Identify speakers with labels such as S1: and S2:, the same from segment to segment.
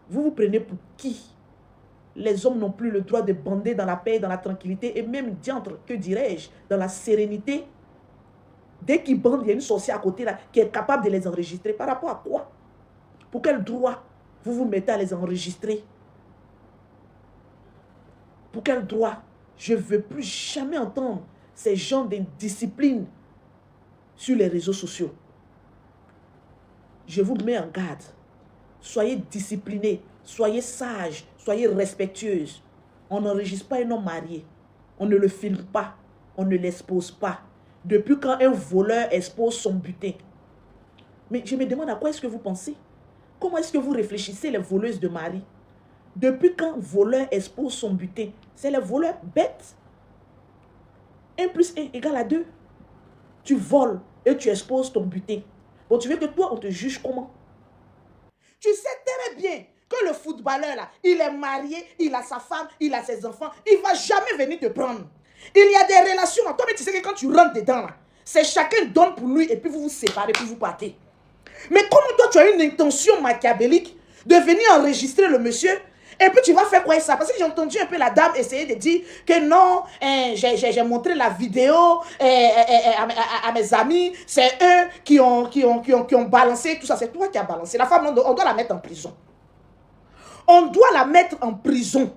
S1: Vous vous prenez pour qui? Les hommes n'ont plus le droit de bander dans la paix, dans la tranquillité et même, diantre, que dirais-je, dans la sérénité. Dès qu'ils bandent, il y a une sorcière à côté là qui est capable de les enregistrer. Par rapport à quoi? Pour quel droit vous vous mettez à les enregistrer? Pour quel droit? Je ne veux plus jamais entendre ces gens d'indiscipline sur les réseaux sociaux. Je vous mets en garde. Soyez disciplinés, soyez sages, soyez respectueuses. On n'enregistre pas un homme marié. On ne le filme pas. On ne l'expose pas. Depuis quand un voleur expose son butin? Mais je me demande à quoi est-ce que vous pensez? Comment est-ce que vous réfléchissez les voleuses de mari? Depuis quand un voleur expose son butin? C'est les voleurs bêtes. 1 plus 1 égale à 2. Tu voles et tu exposes ton butin. Bon, tu veux que toi, on te juge comment? Tu sais très bien que le footballeur, là, il est marié, il a sa femme, il a ses enfants. Il ne va jamais venir te prendre. Il y a des relations. Toi, mais tu sais que quand tu rentres dedans, là, c'est chacun donne pour lui et puis vous vous séparez, puis vous partez. Mais comment toi, tu as une intention machiavélique de venir enregistrer le monsieur et puis tu vas faire quoi ça? Parce que j'ai entendu un peu la dame essayer de dire que non, j'ai montré la vidéo à mes amis, c'est eux qui ont balancé tout ça. C'est toi qui as balancé. La femme, on doit la mettre en prison. On doit la mettre en prison.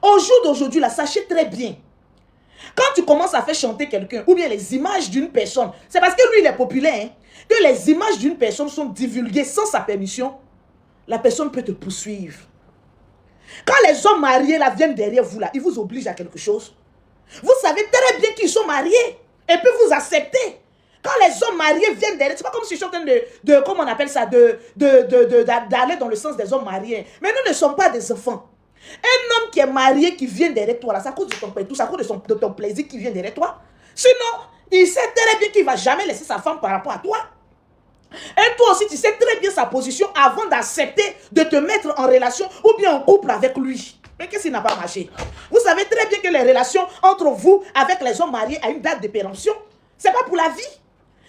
S1: Au jour d'aujourd'hui, là, sachez très bien, quand tu commences à faire chanter quelqu'un, ou bien les images d'une personne, c'est parce que lui, il est populaire, hein, que les images d'une personne sont divulguées sans sa permission, la personne peut te poursuivre. Quand les hommes mariés là, viennent derrière vous, là, ils vous obligent à quelque chose. Vous savez très bien qu'ils sont mariés, et puis vous acceptez. Quand les hommes mariés viennent derrière, c'est pas comme si je suis en train comment on appelle ça, d'aller dans le sens des hommes mariés. Mais nous ne sommes pas des enfants. Un homme qui est marié, qui vient derrière toi, là, c'est à cause de ton plaisir, c'est à cause de ton plaisir qui vient derrière toi. Sinon, il sait très bien qu'il ne va jamais laisser sa femme par rapport à toi. Et toi aussi, tu sais très bien sa position avant d'accepter de te mettre en relation ou bien en couple avec lui. Mais qu'est-ce qui n'a pas marché? Vous savez très bien que les relations entre vous avec les hommes mariés à une date de péremption, c'est pas pour la vie.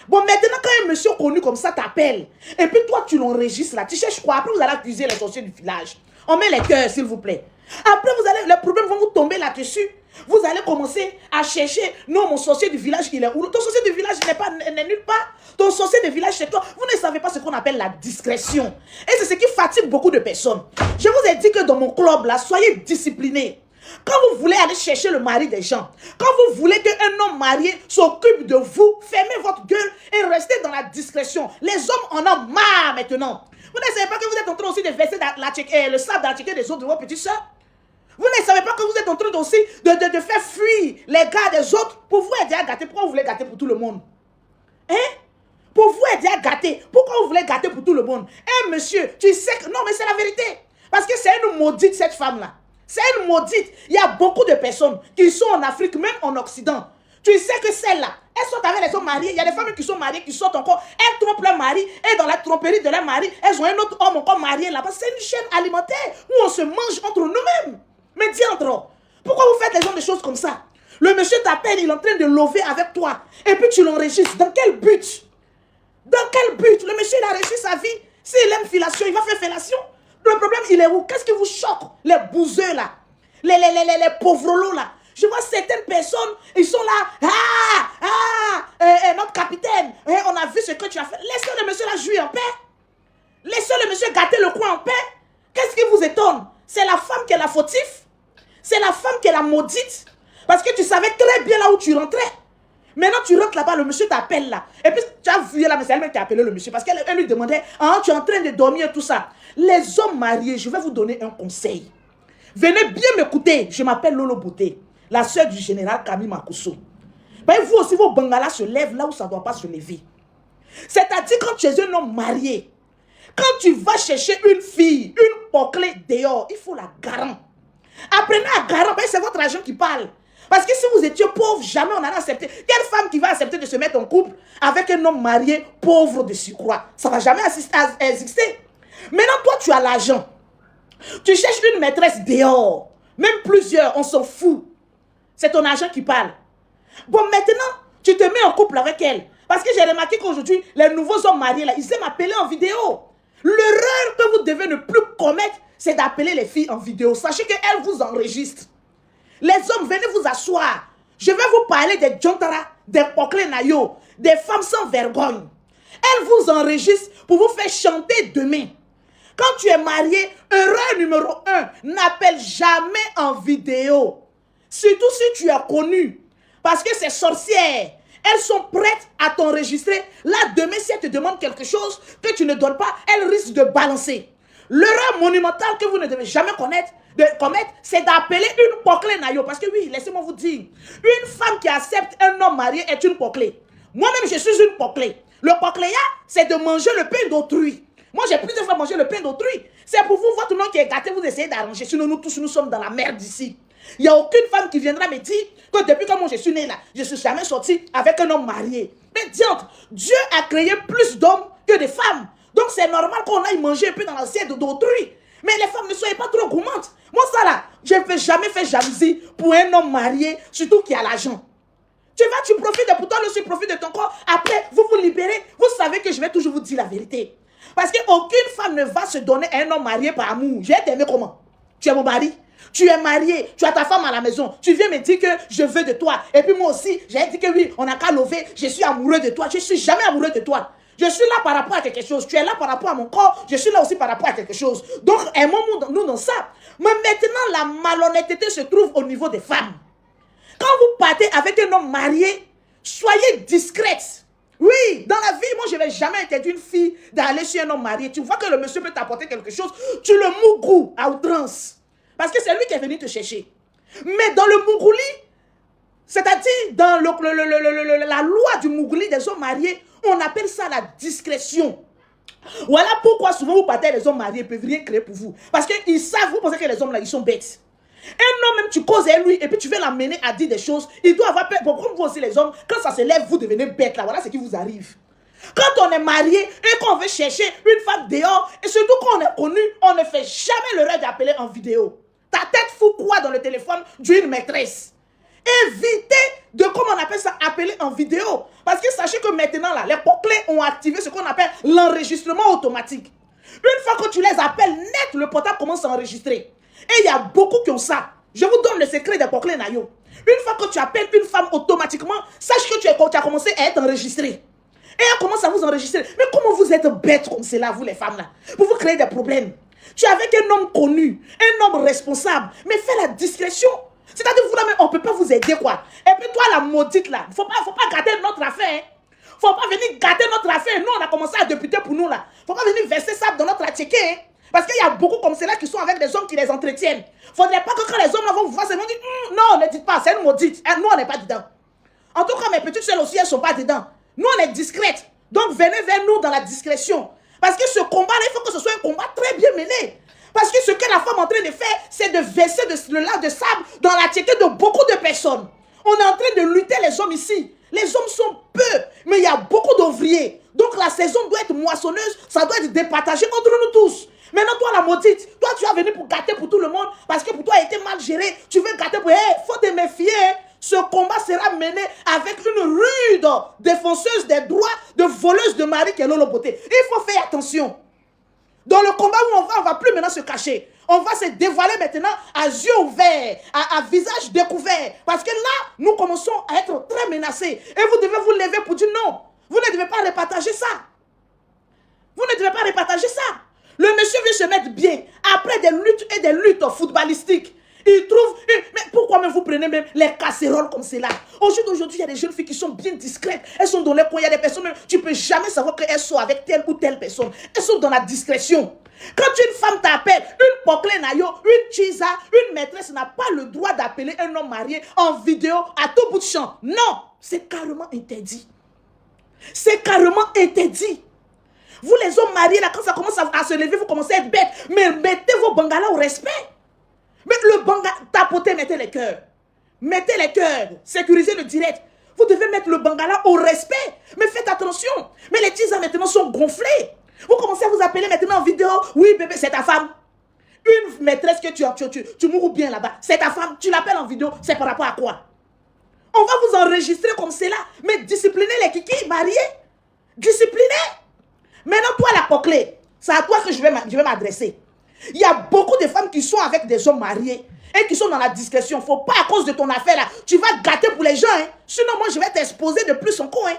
S1: Bon, maintenant, quand un monsieur connu comme ça t'appelle, et puis toi, tu l'enregistres là, tu cherches quoi? Après, vous allez accuser les sorciers du village. On met les cœurs, s'il vous plaît. Après, les problèmes vont vous tomber là-dessus. Vous allez commencer à chercher. Non, mon sorcier du village, il est où? Ton sorcier du village n'est nulle part. Ton sorcier du village, c'est toi. Vous ne savez pas ce qu'on appelle la discrétion. Et c'est ce qui fatigue beaucoup de personnes. Je vous ai dit que dans mon club, là, soyez disciplinés. Quand vous voulez aller chercher le mari des gens, quand vous voulez qu'un homme marié s'occupe de vous, fermez votre gueule et restez dans la discrétion. Les hommes en ont marre maintenant. Vous ne savez pas que vous êtes en train aussi de verser le sable dans la tête des autres de vos petites soeurs? Vous ne savez pas que vous êtes en train aussi de faire fuir les gars des autres pour vous aider à gâter? Pourquoi vous voulez gâter pour tout le monde? Hein? Pour vous aider à gâter. Pourquoi vous voulez gâter pour tout le monde? Eh monsieur, tu sais que... Non, mais c'est la vérité. Parce que c'est une maudite, cette femme-là. C'est une maudite. Il y a beaucoup de personnes qui sont en Afrique, même en Occident. Tu sais que celles-là, elles sont avec les hommes mariés. Il y a des femmes qui sont mariées, qui sortent encore. Elles trompent leur mari. Et dans la tromperie de leur mari, elles ont un autre homme encore marié là-bas. C'est une chaîne alimentaire où on se mange entre nous-mêmes. Mais diantre, pourquoi vous faites les gens de choses comme ça? Le monsieur t'appelle, il est en train de lover avec toi. Et puis tu l'enregistres. Dans quel but? Dans quel but? Le monsieur, il a réussi sa vie. S'il aime fellation, il va faire fellation. Le problème, il est où? Qu'est-ce qui vous choque? Les bouseux là. Les pauvrolos là. Je vois certaines personnes, ils sont là. Notre capitaine, on a vu ce que tu as fait. Laissez le monsieur là jouer en paix. Laissez le monsieur gâter le coin en paix. Qu'est-ce qui vous étonne? C'est la femme qui est la fautif. C'est la femme qui est la maudite. Parce que tu savais très bien là où tu rentrais. Maintenant, tu rentres là-bas, le monsieur t'appelle là. Et puis, tu as vu là, mais c'est elle-même qui a appelé le monsieur. Parce qu'elle lui demandait, tu es en train de dormir, tout ça. Les hommes mariés, je vais vous donner un conseil. Venez bien m'écouter. Je m'appelle Lolo Bouté, la soeur du général Camille Makusso. Ben, vous aussi, vos bangalas se lèvent là où ça ne doit pas se lever. C'est-à-dire, quand tu es un homme marié, quand tu vas chercher une fille, une poclée dehors, il faut la garant. Apprenez à garant, ben, c'est votre argent qui parle. Parce que si vous étiez pauvre, jamais on allait accepter. Quelle femme qui va accepter de se mettre en couple avec un homme marié pauvre de surcroît? Ça ne va jamais exister. Maintenant, toi, tu as l'argent. Tu cherches une maîtresse dehors. Même plusieurs, on s'en fout. C'est ton argent qui parle. Bon, maintenant, tu te mets en couple avec elle. Parce que j'ai remarqué qu'aujourd'hui, les nouveaux hommes mariés, là, ils aiment appeler en vidéo. L'erreur que vous devez ne plus commettre, c'est d'appeler les filles en vidéo. Sachez qu'elles vous enregistrent. Les hommes, venez vous asseoir. Je vais vous parler des Djontara, des Pokle Nayo, des femmes sans vergogne. Elles vous enregistrent pour vous faire chanter demain. Quand tu es marié, erreur numéro 1, n'appelle jamais en vidéo. Surtout si tu es connu. Parce que ces sorcières, elles sont prêtes à t'enregistrer. Là, demain, si elles te demandent quelque chose que tu ne donnes pas, elles risquent de balancer. L'erreur monumentale que vous ne devez jamais commettre, c'est d'appeler une Pokle Nayo. Parce que oui, laissez-moi vous dire, une femme qui accepte un homme marié est une Pokle. Moi-même, je suis une Pokle. Le Pokleya, c'est de manger le pain d'autrui. Moi, j'ai plusieurs fois mangé le pain d'autrui. C'est pour vous, votre nom qui est gâté, vous essayez d'arranger. Sinon, nous tous, nous sommes dans la merde ici. Il n'y a aucune femme qui viendra me dire que depuis que moi je suis née là, je ne suis jamais sortie avec un homme marié. Mais diantre, Dieu a créé plus d'hommes que de femmes. Donc c'est normal qu'on aille manger un peu dans l'assiette d'autrui. Mais les femmes, ne soyez pas trop gourmandes. Moi ça là, je ne vais jamais faire jalousie pour un homme marié, surtout qui a l'argent. Tu profites de, pour toi aussi profite de ton corps. Après, vous vous libérez. Vous savez que je vais toujours vous dire la vérité. Parce qu'aucune femme ne va se donner à un homme marié par amour. J'ai t'aimé comment? Tu es mon mari. Tu es marié, tu as ta femme à la maison. Tu viens me dire que je veux de toi. Et puis moi aussi, j'ai dit que oui, on n'a qu'à lever. Je suis amoureux de toi. Je ne suis jamais amoureux de toi. Je suis là par rapport à quelque chose. Tu es là par rapport à mon corps. Je suis là aussi par rapport à quelque chose. Donc, aimons-nous dans ça. Mais maintenant, la malhonnêteté se trouve au niveau des femmes. Quand vous partez avec un homme marié, soyez discrète. Oui, dans la vie, moi, je ne vais jamais interdire une fille d'aller chez un homme marié. Tu vois que le monsieur peut t'apporter quelque chose, tu le mougoutes à outrance. Parce que c'est lui qui est venu te chercher. Mais dans le mougouli, c'est-à-dire dans la loi du mougouli des hommes mariés, on appelle ça la discrétion. Voilà pourquoi souvent vous partez les hommes mariés, ils ne peuvent rien créer pour vous. Parce qu'ils savent, vous pensez que les hommes là, ils sont bêtes. Un homme, même tu causes avec lui et puis tu veux l'amener à dire des choses, il doit avoir peur. Bon, comme vous aussi les hommes, quand ça se lève, vous devenez bête là. Voilà ce qui vous arrive. Quand on est marié et qu'on veut chercher une femme dehors, et surtout quand on est connu, on ne fait jamais l'erreur d'appeler en vidéo. Ta tête fout quoi dans le téléphone d'une maîtresse? Évitez de, comment on appelle ça, appeler en vidéo. Parce que sachez que maintenant, là, les Pokle ont activé ce qu'on appelle l'enregistrement automatique. Une fois que tu les appelles net, le portable commence à enregistrer. Et il y a beaucoup qui ont ça. Je vous donne le secret des Pokle Nayo. Une fois que tu appelles une femme automatiquement, sache que tu as commencé à être enregistré. Et elle commence à vous enregistrer. Mais comment vous êtes bêtes comme cela, vous les femmes là, pour vous créer des problèmes? Tu es avec un homme connu, un homme responsable, mais fais la discrétion. C'est-à-dire vous là même, on ne peut pas vous aider quoi. Et puis toi la maudite là, faut pas gâter notre affaire. Hein. Faut pas venir gâter notre affaire. Nous on a commencé à députer pour nous là. Faut pas venir verser ça dans notre attiqué. Hein. Parce qu'il y a beaucoup comme cela qui sont avec des hommes qui les entretiennent. Faudrait pas que quand les hommes là vont vous voir, ils vont dire non, ne dites pas, c'est une maudite. Nous on n'est pas dedans. En tout cas mes petites soeurs aussi elles sont pas dedans. Nous on est discrètes. Donc venez vers nous dans la discrétion. Parce que ce combat-là, il faut que ce soit un combat très bien mené. Parce que ce que la femme est en train de faire, c'est de verser le lard de sable dans la tête de beaucoup de personnes. On est en train de lutter les hommes ici. Les hommes sont peu, mais il y a beaucoup d'ouvriers. Donc la saison doit être moissonneuse, ça doit être départagé entre nous tous. Maintenant, toi la maudite, toi tu as venu pour gâter pour tout le monde, parce que pour toi, il était mal géré. Tu veux gâter pour... faut te méfier. Ce combat sera mené avec une rude défenseuse des droits, de voleuse de mari qui est Lolo Beauté. Il faut faire attention. Dans le combat où on va plus maintenant se cacher. On va se dévoiler maintenant à yeux ouverts, à visage découvert. Parce que là, nous commençons à être très menacés. Et vous devez vous lever pour dire non. Vous ne devez pas repartager ça. Vous ne devez pas repartager ça. Le monsieur veut se mettre bien. Après des luttes et des luttes footballistiques. Il trouve... Mais pourquoi même vous prenez même les casseroles comme cela? Aujourd'hui, il y a des jeunes filles qui sont bien discrètes. Elles sont dans les coins. Il y a des personnes, même, tu ne peux jamais savoir qu'elles sont avec telle ou telle personne. Elles sont dans la discrétion. Quand une femme t'appelle, une Pokle Nayo, une Chiza, une maîtresse n'a pas le droit d'appeler un homme marié en vidéo à tout bout de champ. Non, c'est carrément interdit. C'est carrément interdit. Vous les hommes mariés, là, quand ça commence à se lever, vous commencez à être bêtes. Mais mettez vos bangalas au respect. Mais le banga, tapotez, mettez les cœurs. Mettez les cœurs. Sécurisez le direct. Vous devez mettre le bangala au respect. Mais faites attention. Mais les teasers maintenant sont gonflés. Vous commencez à vous appeler maintenant en vidéo. Oui, bébé, c'est ta femme. Une maîtresse que tu mourras bien là-bas. C'est ta femme. Tu l'appelles en vidéo. C'est par rapport à quoi? On va vous enregistrer comme cela. Mais disciplinez les kikis mariés. Disciplinez. Maintenant, toi, la Pokle, c'est à toi que je vais m'adresser. Il y a beaucoup de femmes qui sont avec des hommes mariés et qui sont dans la discrétion. Il ne faut pas à cause de ton affaire là. Tu vas gâter pour les gens. Hein. Sinon, moi, je vais t'exposer de plus en quoi. Hein.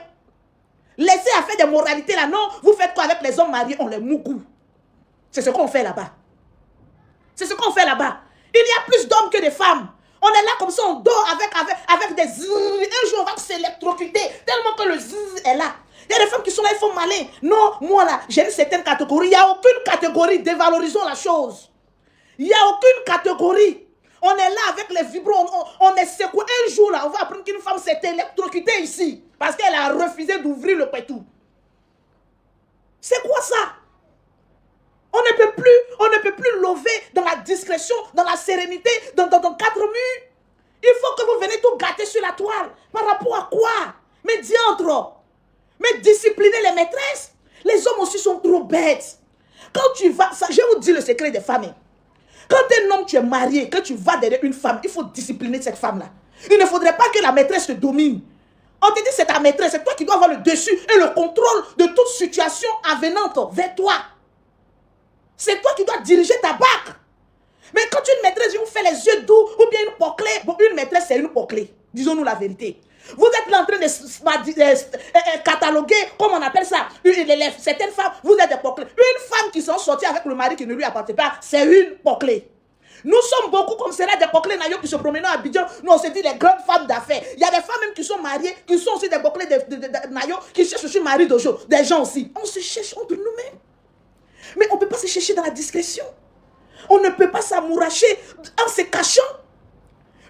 S1: Laissez à faire des moralités là. Non, vous faites quoi avec les hommes mariés? On les moukou. C'est ce qu'on fait là-bas. C'est ce qu'on fait là-bas. Il y a plus d'hommes que de femmes. On est là comme ça, on dort avec des zzz. Un jour, on va s'électrocuter tellement que le zzz est là. Il y a des femmes qui sont là, ils font malin. Non, moi là, j'ai une certaine catégorie. Il n'y a aucune catégorie. Dévalorisons la chose. Il n'y a aucune catégorie. On est là avec les vibrons. On est secoué. Un jour là, on va apprendre qu'une femme s'est électrocutée ici. Parce qu'elle a refusé d'ouvrir le pétou. C'est quoi ça? On ne peut plus lever dans la discrétion, dans la sérénité, dans quatre murs. Il faut que vous venez tout gâter sur la toile. Par rapport à quoi? Mais diantre. Mais discipliner les maîtresses. Les hommes aussi sont trop bêtes. Quand tu vas, ça, je vous dis le secret des femmes. Quand un homme, tu es marié, que tu vas derrière une femme, il faut discipliner cette femme-là. Il ne faudrait pas que la maîtresse te domine. On te dit c'est ta maîtresse, c'est toi qui dois avoir le dessus et le contrôle de toute situation avenante vers toi. C'est toi qui dois diriger ta barque. Mais quand une maîtresse vous fait les yeux doux ou bien une poclée, bon, une maîtresse c'est une poclée. Disons-nous la vérité. Vous êtes là en train de cataloguer, comme on appelle ça, certaines femmes, vous êtes des poclés. Une femme qui sont sorties avec le mari qui ne lui appartient pas, c'est une poclée. Nous sommes beaucoup comme cela, des poclés naïos qui se promènent à Abidjan. Nous, on se dit des grandes femmes d'affaires. Il y a des femmes même qui sont mariées, qui sont aussi des poclés naïos, qui cherchent aussi mari d'aujourd'hui. Des gens aussi. On se cherche entre nous-mêmes. Mais on ne peut pas se chercher dans la discrétion. On ne peut pas s'amouracher en se cachant.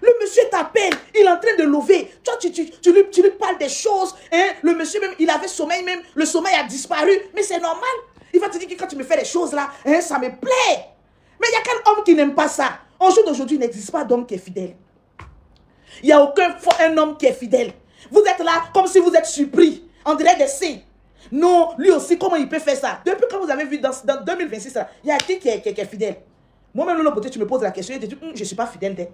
S1: Le monsieur t'appelle, il est en train de lever. Toi, tu lui parles des choses. Hein? Le monsieur même, il avait sommeil même. Le sommeil a disparu. Mais c'est normal. Il va te dire que quand tu me fais des choses là, hein, ça me plaît. Mais il n'y a qu'un homme qui n'aime pas ça. Au jour d'aujourd'hui, il n'existe pas d'homme qui est fidèle. Il n'y a aucun homme qui est fidèle. Vous êtes là comme si vous êtes surpris. On dirait des saints. Non, lui aussi, comment il peut faire ça? Depuis quand vous avez vu dans 2026, il y a qui est fidèle? Moi-même, l'autre côté, tu me poses la question, et tu dis, je ne suis pas fidèle.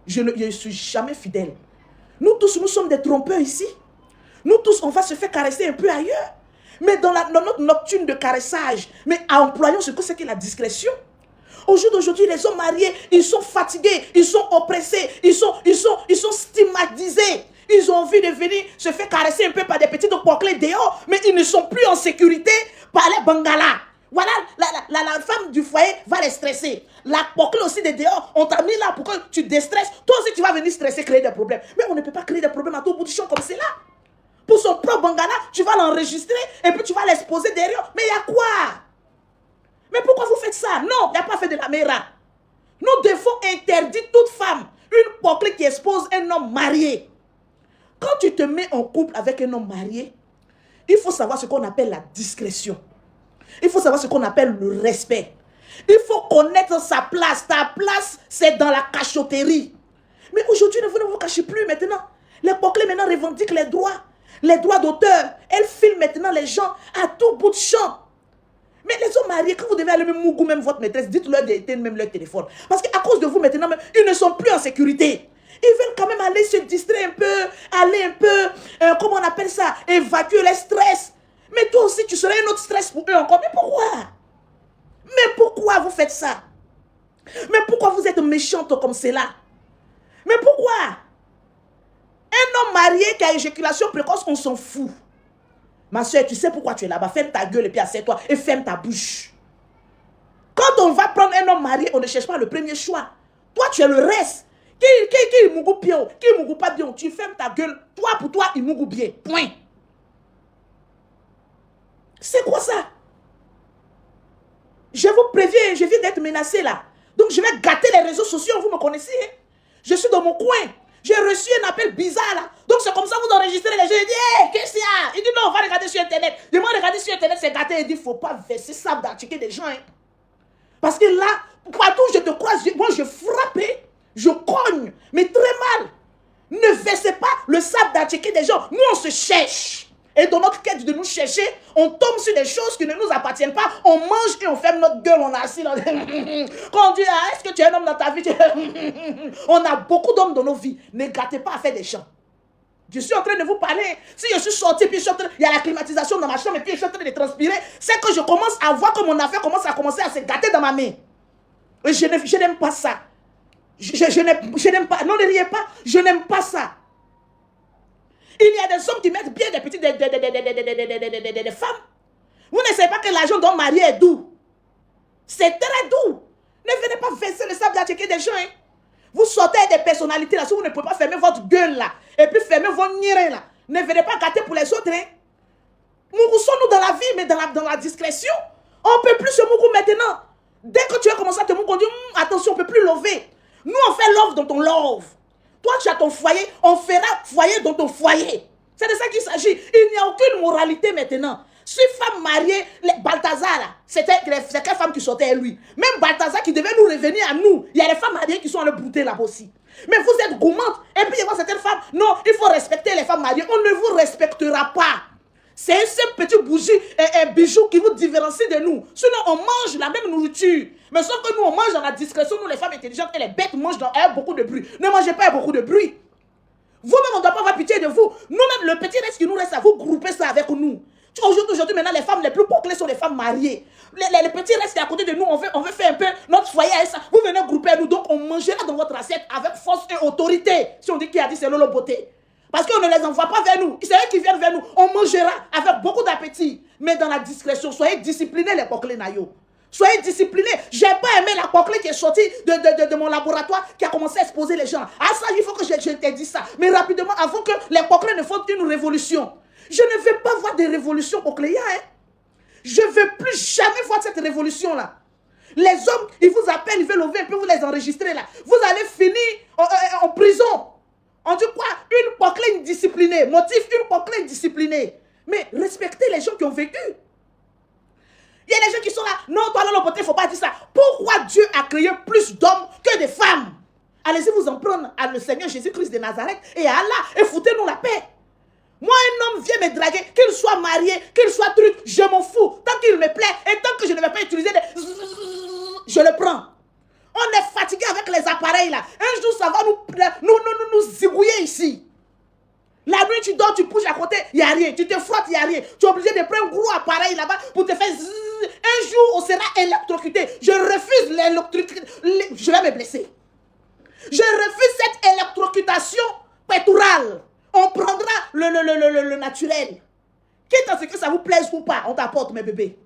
S1: Je ne suis jamais fidèle. Nous tous, nous sommes des trompeurs ici. Nous tous, on va se faire caresser un peu ailleurs. Mais dans notre nocturne de caressage, mais employons ce que c'est que la discrétion. Au jour d'aujourd'hui, les hommes mariés, ils sont fatigués, ils sont oppressés, ils sont stigmatisés. Ils ont envie de venir se faire caresser un peu par des petites poclées dehors, mais ils ne sont plus en sécurité par les bangalas. Voilà, la femme du foyer va les stresser. La poclée aussi de dehors, on t'a mis là pour que tu déstresses. Toi aussi, tu vas venir stresser, créer des problèmes. Mais on ne peut pas créer des problèmes à tout bout du champ comme c'est là. Pour son propre bangala, tu vas l'enregistrer et puis tu vas l'exposer derrière. Mais il y a quoi? Mais pourquoi vous faites ça? Non, il n'y a pas fait de la mera. Nous devons interdire toute femme, une poclée qui expose un homme marié. Quand tu te mets en couple avec un homme marié, il faut savoir ce qu'on appelle la discrétion. Il faut savoir ce qu'on appelle le respect. Il faut connaître sa place. Ta place, c'est dans la cachotterie. Mais aujourd'hui, vous ne vous cachez plus maintenant. Les poclés maintenant revendiquent les droits d'auteur. Elles filment maintenant les gens à tout bout de champ. Mais les hommes mariés, quand vous devez aller même mougou, même votre maîtresse, dites-leur d'éteindre même leur téléphone. Parce qu'à cause de vous maintenant, même, ils ne sont plus en sécurité. Ils veulent quand même aller se distraire un peu, aller un peu, comment on appelle ça, évacuer le stress. Mais toi aussi, tu serais un autre stress pour eux encore. Mais pourquoi? Mais pourquoi vous faites ça? Mais pourquoi vous êtes méchante comme cela? Mais pourquoi? Un homme marié qui a éjaculation précoce, on s'en fout. Ma soeur, tu sais pourquoi tu es là-bas? Ferme ta gueule et puis assieds-toi et ferme ta bouche. Quand on va prendre un homme marié, on ne cherche pas le premier choix. Toi, tu es le reste. Qui mougou bien, qui mougou pas bien, tu fermes ta gueule. Toi, pour toi, il mougou bien. Point. C'est quoi ça? Je vous préviens, je viens d'être menacé là. Donc, je vais gâter les réseaux sociaux, vous me connaissez. Hein? Je suis dans mon coin. J'ai reçu un appel bizarre là. Donc, c'est comme ça vous enregistrez les gens. Il dit, hey, qu'est-ce qu'il y a? Il dit, non, on va regarder sur Internet. Il m'a regardé sur Internet, c'est gâté. Il dit, il ne faut pas verser ça d'article des gens. Hein? Parce que là, partout où je te croise, moi, je frappe, je cogne, mais très mal. Ne versez pas le sable d'article des gens. Nous, on se cherche. Et dans notre quête de nous chercher, on tombe sur des choses qui ne nous appartiennent pas. On mange et on ferme notre gueule. On est assis là. Quand on dit, ah, est-ce que tu es un homme dans ta vie? On a beaucoup d'hommes dans nos vies. Ne gâtez pas à faire des chants. Je suis en train de vous parler. Si je suis sorti, puis il y a la climatisation dans ma chambre, et puis je suis en train de transpirer, c'est que je commence à voir que mon affaire commence à se gâter dans ma main. Et je n'aime pas ça. Je n'aime pas. Non, ne riez pas. Je n'aime pas ça. Il y a des hommes qui mettent bien des petites des femmes. Vous ne savez pas que l'argent d'un mari est doux. C'est très doux. Ne venez pas verser le sable à checker des gens. Hein. Vous sortez des personnalités là. Si vous ne pouvez pas fermer votre gueule là. Et puis fermer vos nirins là. Ne venez pas gâter pour les autres. Hein. Nous sommes dans la vie, mais dans la discrétion. On ne peut plus se mourir maintenant. Dès que tu as commencé à te mourir, on dit attention, on ne peut plus lever. Nous, on fait love dans ton love. Toi, tu as ton foyer, on fera foyer dans ton foyer. C'est de ça qu'il s'agit. Il n'y a aucune moralité maintenant. Si femme mariée, Balthazar, c'était quelle femme qui sortait à lui. Même Balthazar qui devait nous revenir à nous. Il y a des femmes mariées qui sont allées brouter là-bas aussi. Mais vous êtes gourmandes. Et puis il y a certaines femmes. Non, il faut respecter les femmes mariées. On ne vous respectera pas. C'est ce petit bougie et bijou qui vous différencie de nous. Sinon, on mange la même nourriture. Mais sauf que nous, on mange dans la discrétion. Nous, les femmes intelligentes et les bêtes mangent avec beaucoup de bruit. Ne mangez pas avec beaucoup de bruit. Vous-même, on ne doit pas avoir pitié de vous. Nous-mêmes, le petit reste qui nous reste à vous, groupez ça avec nous. Aujourd'hui, maintenant, les femmes les plus bouclées sont les femmes mariées. Les petits restent à côté de nous. On veut faire un peu notre foyer avec ça. Vous venez grouper nous. Donc, on mangera dans votre assiette avec force et autorité. Si on dit qui a dit c'est Lolo Beauté. Parce qu'on ne les envoie pas vers nous. C'est eux qui viennent vers nous. On mangera avec beaucoup d'appétit. Mais dans la discrétion, soyez disciplinés les coquelets naïos. Soyez disciplinés. J'ai pas aimé la coquelet qui est sortie de mon laboratoire, qui a commencé à exposer les gens. Ah ça, il faut que je te dise ça. Mais rapidement, avant que les coquelets ne fassent une révolution. Je ne veux pas voir des révolutions coqueléa. Hein. Je ne veux plus jamais voir cette révolution-là. Les hommes, ils vous appellent, ils veulent lever, puis vous les enregistrez là. Vous allez finir en prison. On dit quoi? Une coquelet indisciplinée. Motif, une coquelet indisciplinée. Mais respectez les gens qui ont vécu. Il y a des gens qui sont là. Non, toi, là, il ne faut pas dire ça. Pourquoi Dieu a créé plus d'hommes que de femmes? Allez-y vous en prendre à le Seigneur Jésus-Christ de Nazareth et à Allah et foutez-nous la paix. Moi, un homme vient me draguer, qu'il soit marié, qu'il soit truc, je m'en fous. Tant qu'il me plaît et tant que je ne vais pas utiliser je le prends. On est fatigué avec les appareils là. Un jour, ça va nous zigouiller ici. La nuit, tu dors, tu bouges à côté, il n'y a rien. Tu te frottes, il n'y a rien. Tu es obligé de prendre un gros appareil là-bas pour te faire zzz. Un jour, on sera électrocuté. Je refuse l'électrocutation. Je vais me blesser. Je refuse cette électrocutation pétrale. On prendra le naturel. Quitte à ce que ça vous plaise ou pas, on t'apporte mes bébés.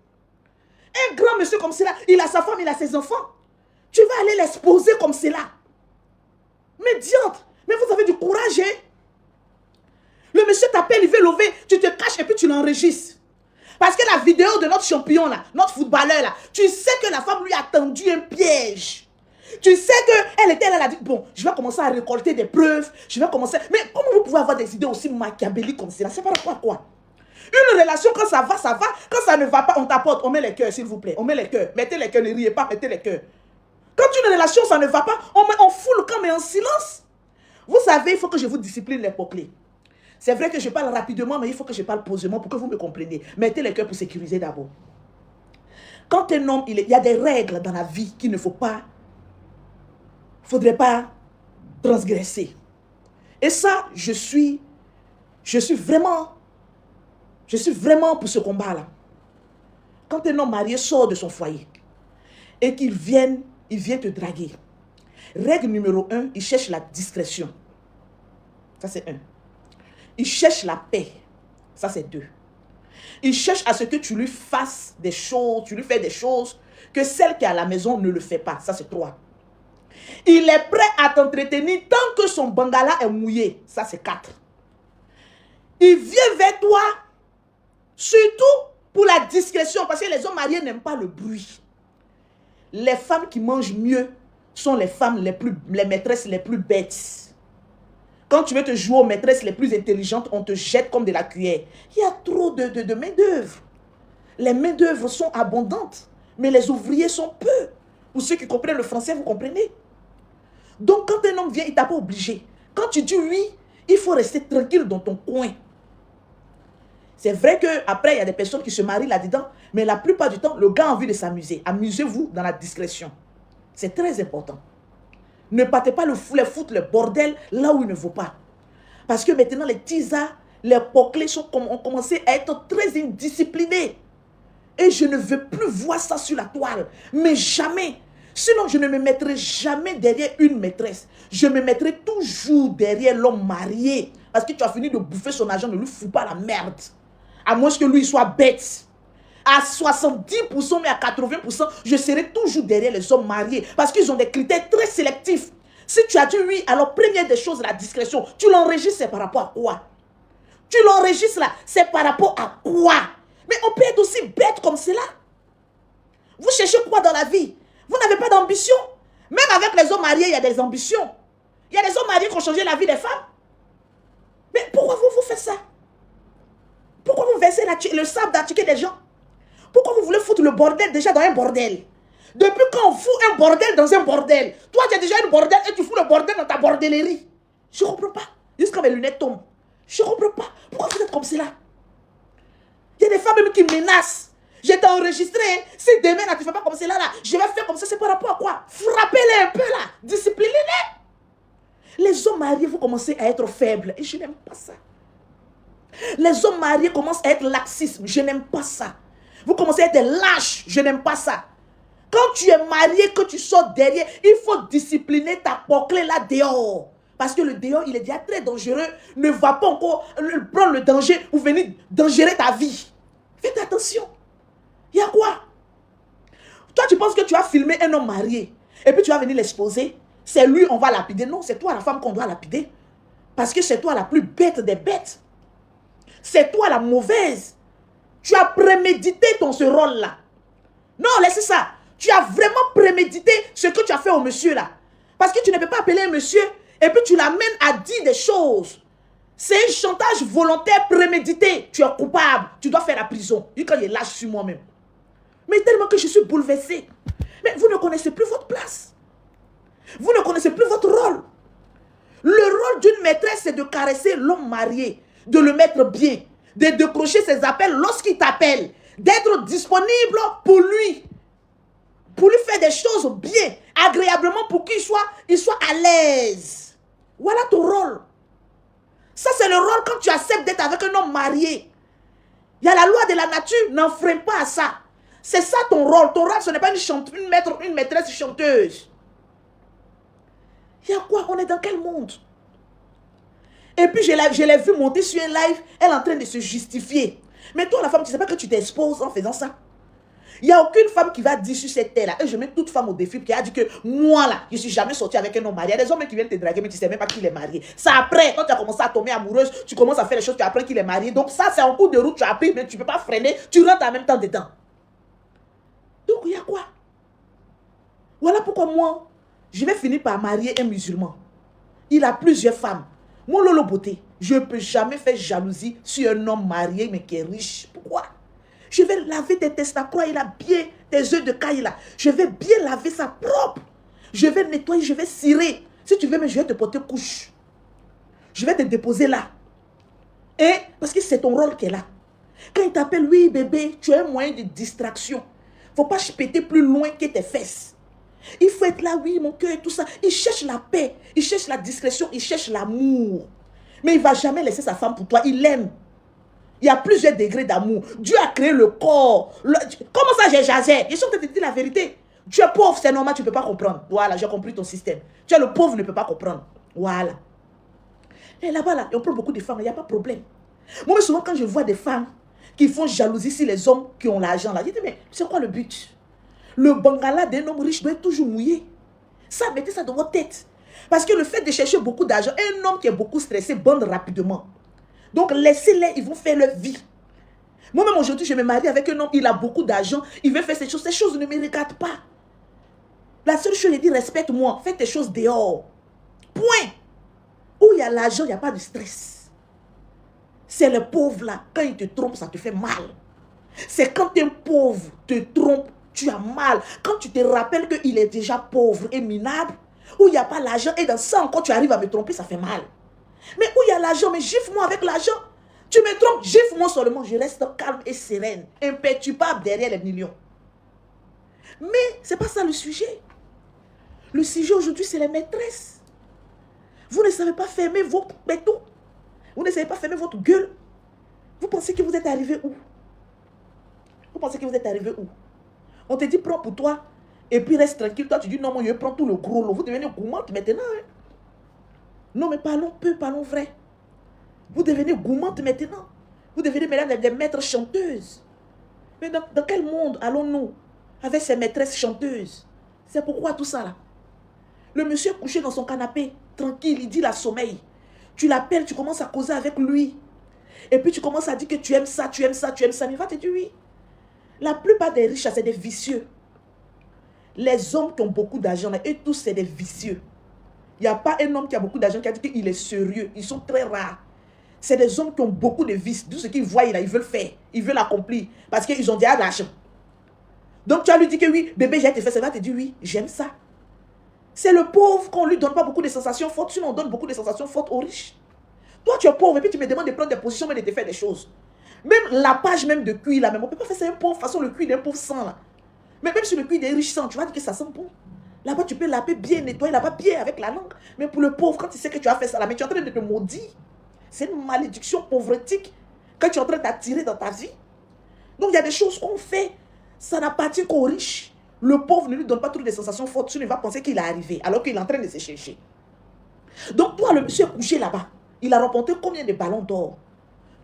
S1: Un grand monsieur comme cela, il a sa femme, il a ses enfants. Tu vas aller l'exposer comme cela. Mais diante, mais vous avez du courage, hein? Le monsieur t'appelle, il veut lever, tu te caches et puis tu l'enregistres. Parce que la vidéo de notre champion là, notre footballeur là, tu sais que la femme lui a tendu un piège. Tu sais qu'elle était là, elle a dit, bon, je vais commencer à récolter des preuves, je vais commencer... Mais comment vous pouvez avoir des idées aussi machiavéliques comme cela? C'est par rapport à quoi? Une relation, quand ça va, ça va. Quand ça ne va pas, on t'apporte. On met les cœurs, s'il vous plaît. On met les cœurs. Mettez les cœurs, ne riez pas, mettez les cœurs. Quand une relation, ça ne va pas, on fout le camp, mais en silence. Vous savez, il faut que je vous discipline les poclés. C'est vrai que je parle rapidement, mais il faut que je parle posément pour que vous me compreniez. Mettez les cœurs pour sécuriser d'abord. Quand un homme, il y a des règles dans la vie qu'il ne faut pas... faudrait pas transgresser. Et ça, je suis vraiment pour ce combat-là. Quand un homme marié sort de son foyer et qu'il vient te draguer, règle numéro 1, il cherche la discrétion. Ça, c'est 1. Il cherche la paix. Ça, c'est 2. Il cherche à ce que tu lui fasses des choses, tu lui fais des choses que celle qui est à la maison ne le fait pas. Ça, c'est 3. Il est prêt à t'entretenir tant que son bangala est mouillé. Ça, c'est 4. Il vient vers toi, surtout pour la discrétion, parce que les hommes mariés n'aiment pas le bruit. Les femmes qui mangent mieux sont les femmes les maîtresses les plus bêtes. Quand tu veux te jouer aux maîtresses les plus intelligentes, on te jette comme de la cuillère. Il y a trop de main-d'œuvre. Les main-d'œuvre sont abondantes, mais les ouvriers sont peu. Pour ceux qui comprennent le français, vous comprenez? Donc, quand un homme vient, il ne t'a pas obligé. Quand tu dis oui, il faut rester tranquille dans ton coin. C'est vrai qu'après, il y a des personnes qui se marient là-dedans, mais la plupart du temps, le gars a envie de s'amuser. Amusez-vous dans la discrétion. C'est très important. Ne partez pas les foutre, le bordel, là où il ne faut pas. Parce que maintenant, les tisas, les poclés ont commencé à être très indisciplinés. Et je ne veux plus voir ça sur la toile. Mais jamais. Sinon, je ne me mettrai jamais derrière une maîtresse. Je me mettrai toujours derrière l'homme marié. Parce que tu as fini de bouffer son argent, ne lui fous pas la merde. À moins que lui soit bête. À 70%, mais à 80%, je serai toujours derrière les hommes mariés. Parce qu'ils ont des critères très sélectifs. Si tu as dit oui, alors première des choses, la discrétion. Tu l'enregistres, c'est par rapport à quoi? Tu l'enregistres là, c'est par rapport à quoi? Mais on peut être aussi bête comme cela. Vous cherchez quoi dans la vie? Vous n'avez pas d'ambition. Même avec les hommes mariés, il y a des ambitions. Il y a des hommes mariés qui ont changé la vie des femmes. Mais pourquoi vous faites ça? Pourquoi vous versez le sable d'attiquer des gens? Pourquoi vous voulez foutre le bordel déjà dans un bordel? Depuis quand on fout un bordel dans un bordel? Toi, tu as déjà un bordel et tu fous le bordel dans ta bordellerie. Je ne comprends pas. Juste quand mes lunettes tombent. Je ne comprends pas. Pourquoi vous êtes comme cela? Il y a des femmes même qui menacent. Je t'ai enregistré. Hein. Si demain, là, tu ne fais pas comme cela, là, je vais faire comme ça. C'est par rapport à quoi? Frappez-les un peu, là. Disciplinez-les. Les hommes mariés, vous commencez à être faibles. Et je n'aime pas ça. Les hommes mariés commencent à être laxistes. Je n'aime pas ça. Vous commencez à être lâches. Je n'aime pas ça. Quand tu es marié, que tu sors derrière, il faut discipliner ta poclée là dehors. Parce que le dehors, il est déjà très dangereux. Ne va pas encore prendre le danger ou venir dangerer ta vie. Faites attention. Il y a quoi? Toi, tu penses que tu as filmé un homme marié et puis tu vas venir l'exposer. C'est lui, on va lapider. Non, c'est toi la femme qu'on doit lapider. Parce que c'est toi la plus bête des bêtes. C'est toi la mauvaise. Tu as prémédité ce rôle-là. Non, laissez ça. Tu as vraiment prémédité ce que tu as fait au monsieur là. Parce que tu ne peux pas appeler un monsieur et puis tu l'amènes à dire des choses. C'est un chantage volontaire prémédité. Tu es coupable. Tu dois faire la prison. Et quand il lâche sur moi-même. Mais tellement que je suis bouleversée. Mais vous ne connaissez plus votre place. Vous ne connaissez plus votre rôle. Le rôle d'une maîtresse, c'est de caresser l'homme marié, de le mettre bien, de décrocher ses appels lorsqu'il t'appelle, d'être disponible pour lui faire des choses bien, agréablement pour qu'il soit à l'aise. Voilà ton rôle. Ça, c'est le rôle quand tu acceptes d'être avec un homme marié. Il y a la loi de la nature, n'enfreins pas à ça. C'est ça ton rôle. Ton rôle, ce n'est pas une maîtresse chanteuse. Il y a quoi? On est dans quel monde? Et puis, je l'ai vu monter sur un live, elle est en train de se justifier. Mais toi, la femme, tu ne sais pas que tu t'exposes en faisant ça. Il n'y a aucune femme qui va dire sur cette terre-là, et je mets toute femme au défi, qui a dit que moi, là, je ne suis jamais sortie avec un homme marié. Il y a des hommes qui viennent te draguer, mais tu ne sais même pas qu'il est marié. C'est après, quand tu as commencé à tomber amoureuse, tu commences à faire les choses, tu apprends qu'il est marié. Donc ça, c'est en cours de route, tu as appris, mais tu ne peux pas freiner, tu rentres en même temps dedans. Donc, il y a quoi? Voilà pourquoi moi, je vais finir par marier un musulman. Il a plusieurs femmes. Mon Lolo Beauté, je ne peux jamais faire jalousie sur un homme marié, mais qui est riche. Pourquoi? Je vais laver tes testacroix, il a bien tes œufs de caille là. Je vais bien laver ça propre. Je vais nettoyer, je vais cirer. Si tu veux, mais je vais te porter couche. Je vais te déposer là. Et parce que c'est ton rôle qui est là. Quand il t'appelle, oui bébé, tu as un moyen de distraction. Il ne faut pas péter plus loin que tes fesses. Il faut être là, oui, mon cœur et tout ça. Il cherche la paix, il cherche la discrétion, il cherche l'amour. Mais il ne va jamais laisser sa femme pour toi, il l'aime. Il y a plusieurs degrés d'amour. Dieu a créé le corps. Comment ça, j'ai jasé? Ils sont en train de te dire la vérité. Tu es pauvre, c'est normal, tu ne peux pas comprendre. Voilà, j'ai compris ton système. Tu es le pauvre, ne peut pas comprendre. Voilà. Et là-bas, là, on prend beaucoup de femmes, il n'y a pas de problème. Moi, mais souvent, quand je vois des femmes qui font jalousie sur les hommes qui ont l'argent, là, je dis, mais c'est quoi le but? Le bangala d'un homme riche doit être toujours mouillé. Ça, mettez ça dans votre tête. Parce que le fait de chercher beaucoup d'argent, un homme qui est beaucoup stressé bande rapidement. Donc, laissez-les, ils vont faire leur vie. Moi-même, aujourd'hui, je me marie avec un homme, il a beaucoup d'argent, il veut faire ces choses. Ces choses ne me regardent pas. La seule chose, il dit, respecte-moi, fais tes choses dehors. Point. Où il y a l'argent, il n'y a pas de stress. C'est le pauvre là, quand il te trompe, ça te fait mal. C'est quand un pauvre te trompe, tu as mal. Quand tu te rappelles qu'il est déjà pauvre et minable, où il n'y a pas l'argent, et dans ça encore, tu arrives à me tromper, ça fait mal. Mais où il y a l'argent, mais gifle-moi avec l'argent. Tu me trompes, gifle-moi seulement. Je reste calme et sereine, imperturbable derrière les millions. Mais ce n'est pas ça le sujet. Le sujet aujourd'hui, c'est les maîtresses. Vous ne savez pas fermer votre béton. Vous ne savez pas fermer votre gueule. Vous pensez que vous êtes arrivé où? Vous pensez que vous êtes arrivé où? On te dit, prends pour toi Et puis reste tranquille. Toi, tu dis non, moi, je prends tout le gros lot. Vous devenez gourmande maintenant. Hein? Non, mais parlons peu, parlons vrai. Vous devenez gourmande maintenant. Vous devenez maintenant des maîtres chanteuses. Mais dans quel monde allons-nous avec ces maîtresses chanteuses? C'est pourquoi tout ça là. Le monsieur couché dans son canapé, tranquille, il dit la sommeil. Tu l'appelles, tu commences à causer avec lui. Et puis tu commences à dire que tu aimes ça, tu aimes ça, tu aimes ça. Mais il va te dire oui. La plupart des riches, c'est des vicieux. Les hommes qui ont beaucoup d'argent, eux tous, c'est des vicieux. Il n'y a pas un homme qui a beaucoup d'argent qui a dit qu'il est sérieux. Ils sont très rares. C'est des hommes qui ont beaucoup de vices. Tout ce qu'ils voient, là, ils veulent faire. Ils veulent accomplir. Parce qu'ils ont déjà de l'argent. Donc tu as lui dit que oui, bébé, j'ai été fait. Ça va te dire oui, j'aime ça. C'est le pauvre qu'on ne lui donne pas beaucoup de sensations fortes. Sinon, on donne beaucoup de sensations fortes aux riches. Toi, tu es pauvre et puis tu me demandes de prendre des positions, mais de te faire des choses. Même la page même de cuir, là, même, on ne peut pas faire ça un pauvre façon, le cuir d'un pauvre sang, là. Mais même sur le cuir des riches sang, tu vas dire que ça sent bon. Là-bas, tu peux laver bien, nettoyer là-bas bien avec la langue. Mais pour le pauvre, quand tu sais que tu as fait ça, là, mais tu es en train de te maudire. C'est une malédiction pauvretique que tu es en train d'attirer dans ta vie. Donc, il y a des choses qu'on fait, ça n'appartient qu'aux riches. Le pauvre ne lui donne pas trop de sensations fortes, sinon il va penser qu'il est arrivé, alors qu'il est en train de se chercher. Donc, toi, le monsieur est couché là-bas. Il a remporté combien de ballons d'or?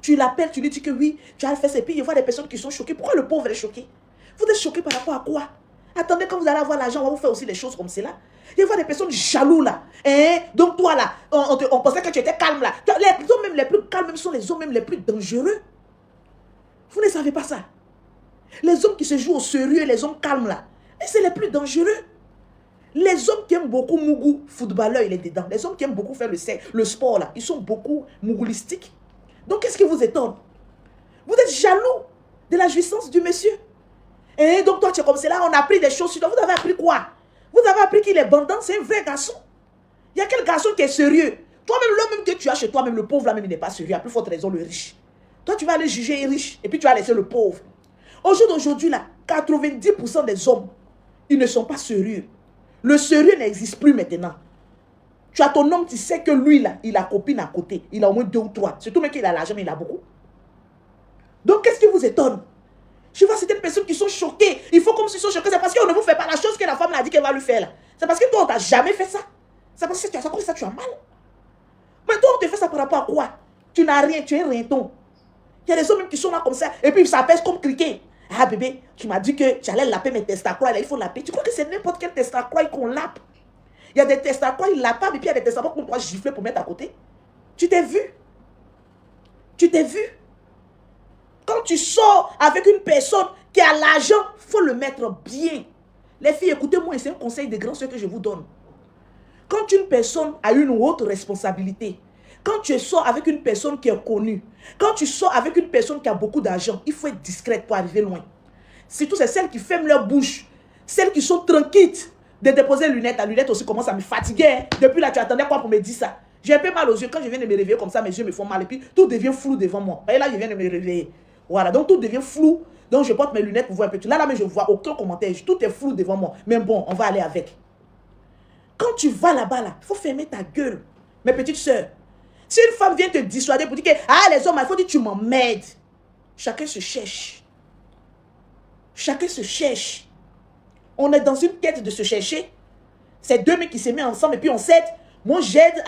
S1: Tu l'appelles, tu lui dis que oui, tu as fait ça, et puis il voit des personnes qui sont choquées. Pourquoi le pauvre est choqué? Vous êtes choqué par rapport à quoi? Attendez, quand vous allez avoir l'argent, on va vous faire aussi des choses comme cela. Il y a des personnes jalouses là. Hein? Donc toi là, on pensait que tu étais calme là. Les hommes même les plus calmes sont les hommes même les plus dangereux. Vous ne savez pas ça. Les hommes qui se jouent au sérieux, les hommes calmes là, c'est les plus dangereux. Les hommes qui aiment beaucoup Mougou, footballeur, il est dedans. Les hommes qui aiment beaucoup faire le sport là, ils sont beaucoup mougoulistiques. Donc qu'est-ce qui vous étonne? Vous êtes jaloux de la jouissance du monsieur. Et donc toi tu es comme cela, on a appris des choses sur toi. Vous avez appris quoi? Vous avez appris qu'il est bandant, c'est un vrai garçon. Il y a quel garçon qui est sérieux? Toi-même, l'homme que tu as chez toi, même le pauvre là même, il n'est pas sérieux. À plus forte raison, le riche. Toi, tu vas aller juger les riches et puis tu vas laisser le pauvre. Au jour d'aujourd'hui, là, 90% des hommes, ils ne sont pas sérieux. Le sérieux n'existe plus maintenant. Tu as ton homme, tu sais que lui, là, il a copine à côté. Il a au moins 2 ou 3. Surtout même qu'il a l'argent, mais il a beaucoup. Donc, qu'est-ce qui vous étonne? Je vois certaines personnes qui sont choquées. Il faut comme s'ils sont choqués. C'est parce qu'on ne vous fait pas la chose que la femme l'a dit qu'elle va lui faire là. C'est parce que toi, on t'a jamais fait ça. C'est parce que tu as ça comme ça, tu as mal. Mais toi, on te fait ça par rapport à quoi? Tu n'as rien, tu es un rinton. Il y a des hommes qui sont là comme ça. Et puis, ça pèse comme criquet. Ah bébé, tu m'as dit que tu allais laper mes testacroix. Là, il faut laper. Tu crois que c'est n'importe quel testacroix qu'on lape? Il y a des testacroix, ils lapent. Et puis, il y a des testacroix qu'on doit gifler pour mettre à côté. Tu t'es vu? Tu t'es vu? Quand tu sors avec une personne qui a l'argent, il faut le mettre bien. Les filles, écoutez-moi, c'est un conseil de grand ce que je vous donne. Quand une personne a une autre responsabilité, quand tu sors avec une personne qui est connue, quand tu sors avec une personne qui a beaucoup d'argent, il faut être discrète pour arriver loin. Surtout, c'est celles qui ferment leur bouche, celles qui sont tranquilles de déposer lunettes. La lunette aussi commence à me fatiguer. Hein. Depuis là, tu attendais quoi pour me dire ça? J'ai un peu mal aux yeux. Quand je viens de me réveiller comme ça, mes yeux me font mal. Et puis, tout devient flou devant moi. Et là, je viens de me réveiller. Voilà, donc tout devient flou. Donc, je porte mes lunettes pour voir un peu. Là, mais je vois aucun commentaire. Tout est flou devant moi. Mais bon, on va aller avec. Quand tu vas là-bas, là, il faut fermer ta gueule. Mes petites sœurs, si une femme vient te dissuader pour dire que ah, les hommes, il faut dire que tu m'emmerdes. Chacun se cherche. Chacun se cherche. On est dans une quête de se chercher. C'est deux mecs qui se mettent ensemble et puis on s'aide. Moi, j'aide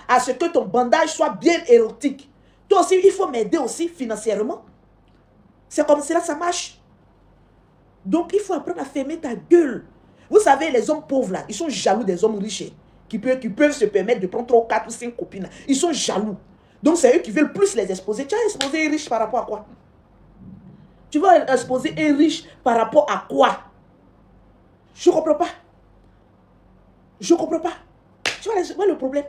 S1: à ce que ton bandage soit bien érotique. Toi aussi, il faut m'aider aussi financièrement. C'est comme cela, ça marche. Donc, il faut apprendre à fermer ta gueule. Vous savez, les hommes pauvres, là, ils sont jaloux des hommes riches qui peuvent se permettre de prendre 3, 4 ou 5 copines. Là. Ils sont jaloux. Donc, c'est eux qui veulent plus les exposer. Tu as exposé un riche par rapport à quoi? Tu vas exposer un riche par rapport à quoi? Je ne comprends pas. Je ne comprends pas. Tu vois le problème?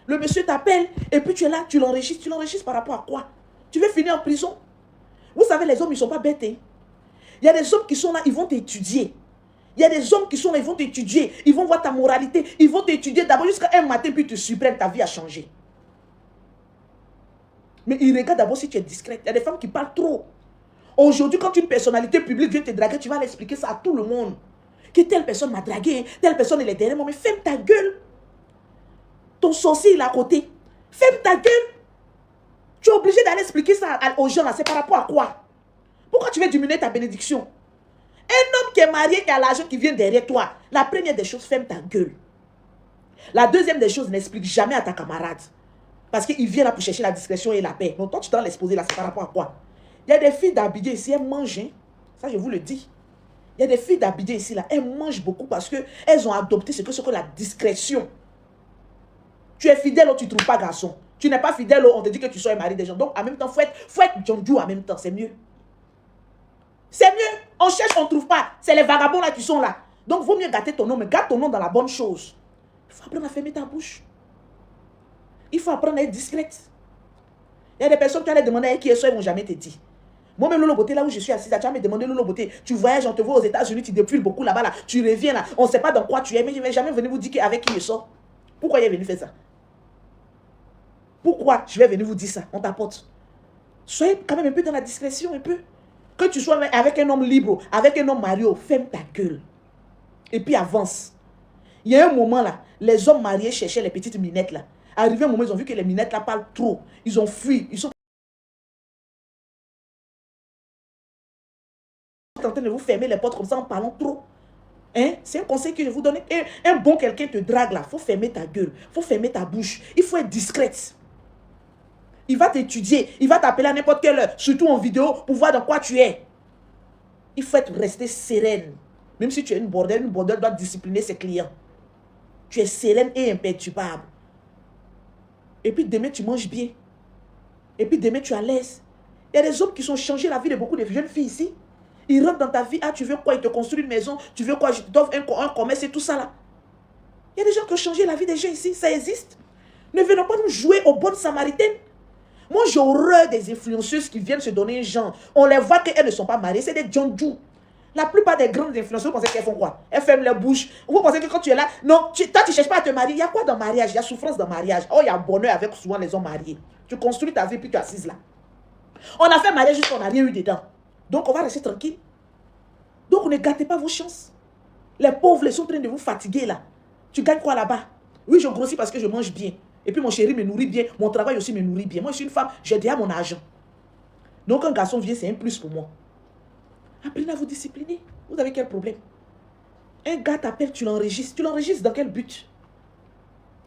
S1: Le monsieur t'appelle et puis tu es là, tu l'enregistres. Tu l'enregistres par rapport à quoi? Tu veux finir en prison? Vous savez, les hommes, ils ne sont pas bêtes. Hein? Il y a des hommes qui sont là, ils vont t'étudier. Il y a des hommes qui sont là, ils vont t'étudier. Ils vont voir ta moralité. Ils vont t'étudier d'abord jusqu'à un matin, puis tu suppriment, ta vie a changé. Mais ils regardent d'abord si tu es discrète. Il y a des femmes qui parlent trop. Aujourd'hui, quand une personnalité publique vient te draguer, tu vas l'expliquer ça à tout le monde. Que telle personne m'a dragué, telle personne est derrière moi. Mais ferme ta gueule. Ton sorcier, il est à côté. Ferme ta gueule. Tu es obligé d'aller expliquer ça aux gens là. C'est par rapport à quoi? Pourquoi tu veux diminuer ta bénédiction? Un homme qui est marié, qui a l'argent qui vient derrière toi, la première des choses, ferme ta gueule. La deuxième des choses, n'explique jamais à ta camarade. Parce qu'il vient là pour chercher la discrétion et la paix. Donc toi, tu dois l'exposer là, c'est par rapport à quoi? Il y a des filles d'Abidjan ici, elles mangent. Hein? Ça, je vous le dis. Il y a des filles d'Abidjan ici, là, elles mangent beaucoup parce qu'elles ont adopté ce que la discrétion. Tu es fidèle ou tu ne trouves pas garçon. Tu n'es pas fidèle ou on te dit que tu sois un mari des gens. Donc, en même temps, il faut être John Doe en même temps. C'est mieux. C'est mieux. On cherche, on ne trouve pas. C'est les vagabonds là qui sont là. Donc, il vaut mieux gâter ton nom, mais gâte ton nom dans la bonne chose. Il faut apprendre à fermer ta bouche. Il faut apprendre à être discrète. Il y a des personnes qui allaient demander à qui est soeur, ils ne vont jamais te dire. Moi-même, Lolo Beauté, là où je suis assise, tu vas me demander, Lolo Beauté, tu voyages, on te voit aux États-Unis, tu défiles beaucoup là-bas, là, tu reviens là, on ne sait pas dans quoi tu es, mais je ne vais jamais venir vous dire avec qui je sors. Pourquoi il est venu faire ça? Pourquoi je vais venir vous dire ça? On t'apporte. Soyez quand même un peu dans la discrétion, un peu. Que tu sois avec un homme libre, avec un homme marié, ferme ta gueule. Et puis avance. Il y a un moment là, les hommes mariés cherchaient les petites minettes là. Arrivé un moment, ils ont vu que les minettes là parlent trop. Ils ont fui. Ils sont en train de vous fermer les portes comme ça en parlant trop. Hein? C'est un conseil que je vous donne. Un bon quelqu'un te drague là. Il faut fermer ta gueule. Il faut fermer ta bouche. Il faut être discrète. Il va t'étudier. Il va t'appeler à n'importe quelle heure. Surtout en vidéo pour voir dans quoi tu es. Il faut rester sereine. Même si tu es une bordel doit discipliner ses clients. Tu es sereine et imperturbable. Et puis demain, tu manges bien. Et puis demain, tu es à l'aise. Il y a des hommes qui ont changé la vie de beaucoup de jeunes filles ici. Ils rentrent dans ta vie. Ah, tu veux quoi? Ils te construisent une maison. Tu veux quoi? Je te donne un commerce et tout ça là. Il y a des gens qui ont changé la vie des gens ici. Ça existe. Ne venons pas nous jouer aux bonnes samaritaines. Moi, j'ai horreur des influenceuses qui viennent se donner un genre. On les voit qu'elles ne sont pas mariées. C'est des John Doe. La plupart des grandes influenceuses, vous pensez qu'elles font quoi? Elles ferment leur bouche. Vous pensez que quand tu es là, non, toi, tu ne cherches pas à te marier. Il y a quoi dans le mariage? Il y a souffrance dans le mariage. Oh, il y a bonheur avec souvent les hommes mariés. Tu construis ta vie puis tu es assise là. On a fait mariage juste qu'on n'a rien eu dedans. Donc, on va rester tranquille. Donc, ne gâtez pas vos chances. Les pauvres, ils sont en train de vous fatiguer là. Tu gagnes quoi là-bas? Oui, je grossis parce que je mange bien. Et puis, mon chéri me nourrit bien. Mon travail aussi me nourrit bien. Moi, je suis une femme, j'ai déjà mon argent. Donc, un garçon vient, c'est un plus pour moi. Apprenez à vous discipliner. Vous avez quel problème? Un gars t'appelle, tu l'enregistres. Tu l'enregistres dans quel but?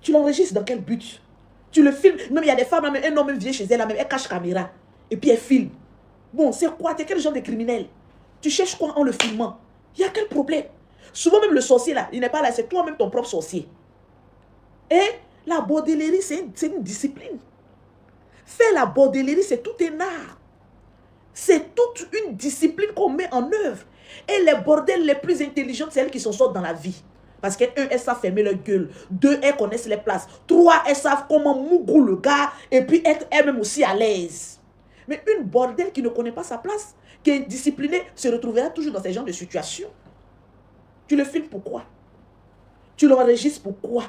S1: Tu l'enregistres dans quel but? Tu le filmes. Même il y a des femmes, même, un homme vient chez elle, même, elle cache caméra. Et puis elle filme. Bon, c'est quoi? Tu es quel genre de criminel? Tu cherches quoi en le filmant? Il y a quel problème? Souvent même le sorcier là, il n'est pas là, c'est toi-même ton propre sorcier. Et la bordellerie, c'est une discipline. Faire la bordellerie, c'est tout un art. C'est toute une discipline qu'on met en œuvre. Et les bordels les plus intelligentes, c'est elles qui s'en sortent dans la vie. Parce que elles savent fermer leur gueule. 2, elles connaissent les places. 3, elles savent comment mougou le gars. Et puis être elles-mêmes aussi à l'aise. Mais une bordel qui ne connaît pas sa place, qui est disciplinée, se retrouvera toujours dans ce genre de situation. Tu le filmes pourquoi? Tu l'enregistres pourquoi?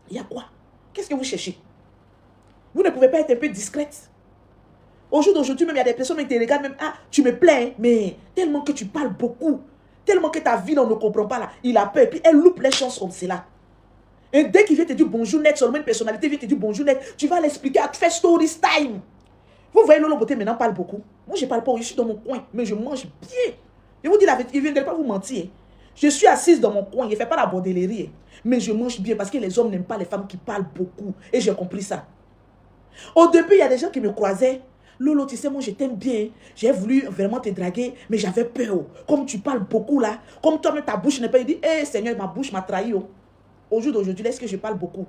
S1: Il y a quoi? Qu'est-ce que vous cherchez? Vous ne pouvez pas être un peu discrète. Au jour d'aujourd'hui, même il y a des personnes qui te regardent même, ah, tu me plains, mais tellement que tu parles beaucoup, tellement que ta vie, on ne comprend pas là, il a peur, et puis elle loupe les chances comme cela. Et dès qu'il vient te dire bonjour net, seulement une personnalité vient te dire bonjour net, tu vas l'expliquer, tu fais story time. Vous voyez, Lolo Beauté maintenant parle beaucoup. Moi, je ne parle pas, je suis dans mon coin, mais je mange bien. Je vous dis la vérité, il ne viendrait pas vous mentir. Je suis assise dans mon coin, il ne fait pas la bordellerie, mais je mange bien parce que les hommes n'aiment pas les femmes qui parlent beaucoup. Et j'ai compris ça. Au début, il y a des gens qui me croisaient. Lolo, tu sais, moi je t'aime bien. J'ai voulu vraiment te draguer, mais j'avais peur. Comme tu parles beaucoup là, comme toi-même ta bouche n'est pas. Il dit, hé Seigneur, ma bouche m'a trahi. Au jour d'aujourd'hui, est-ce que je parle beaucoup?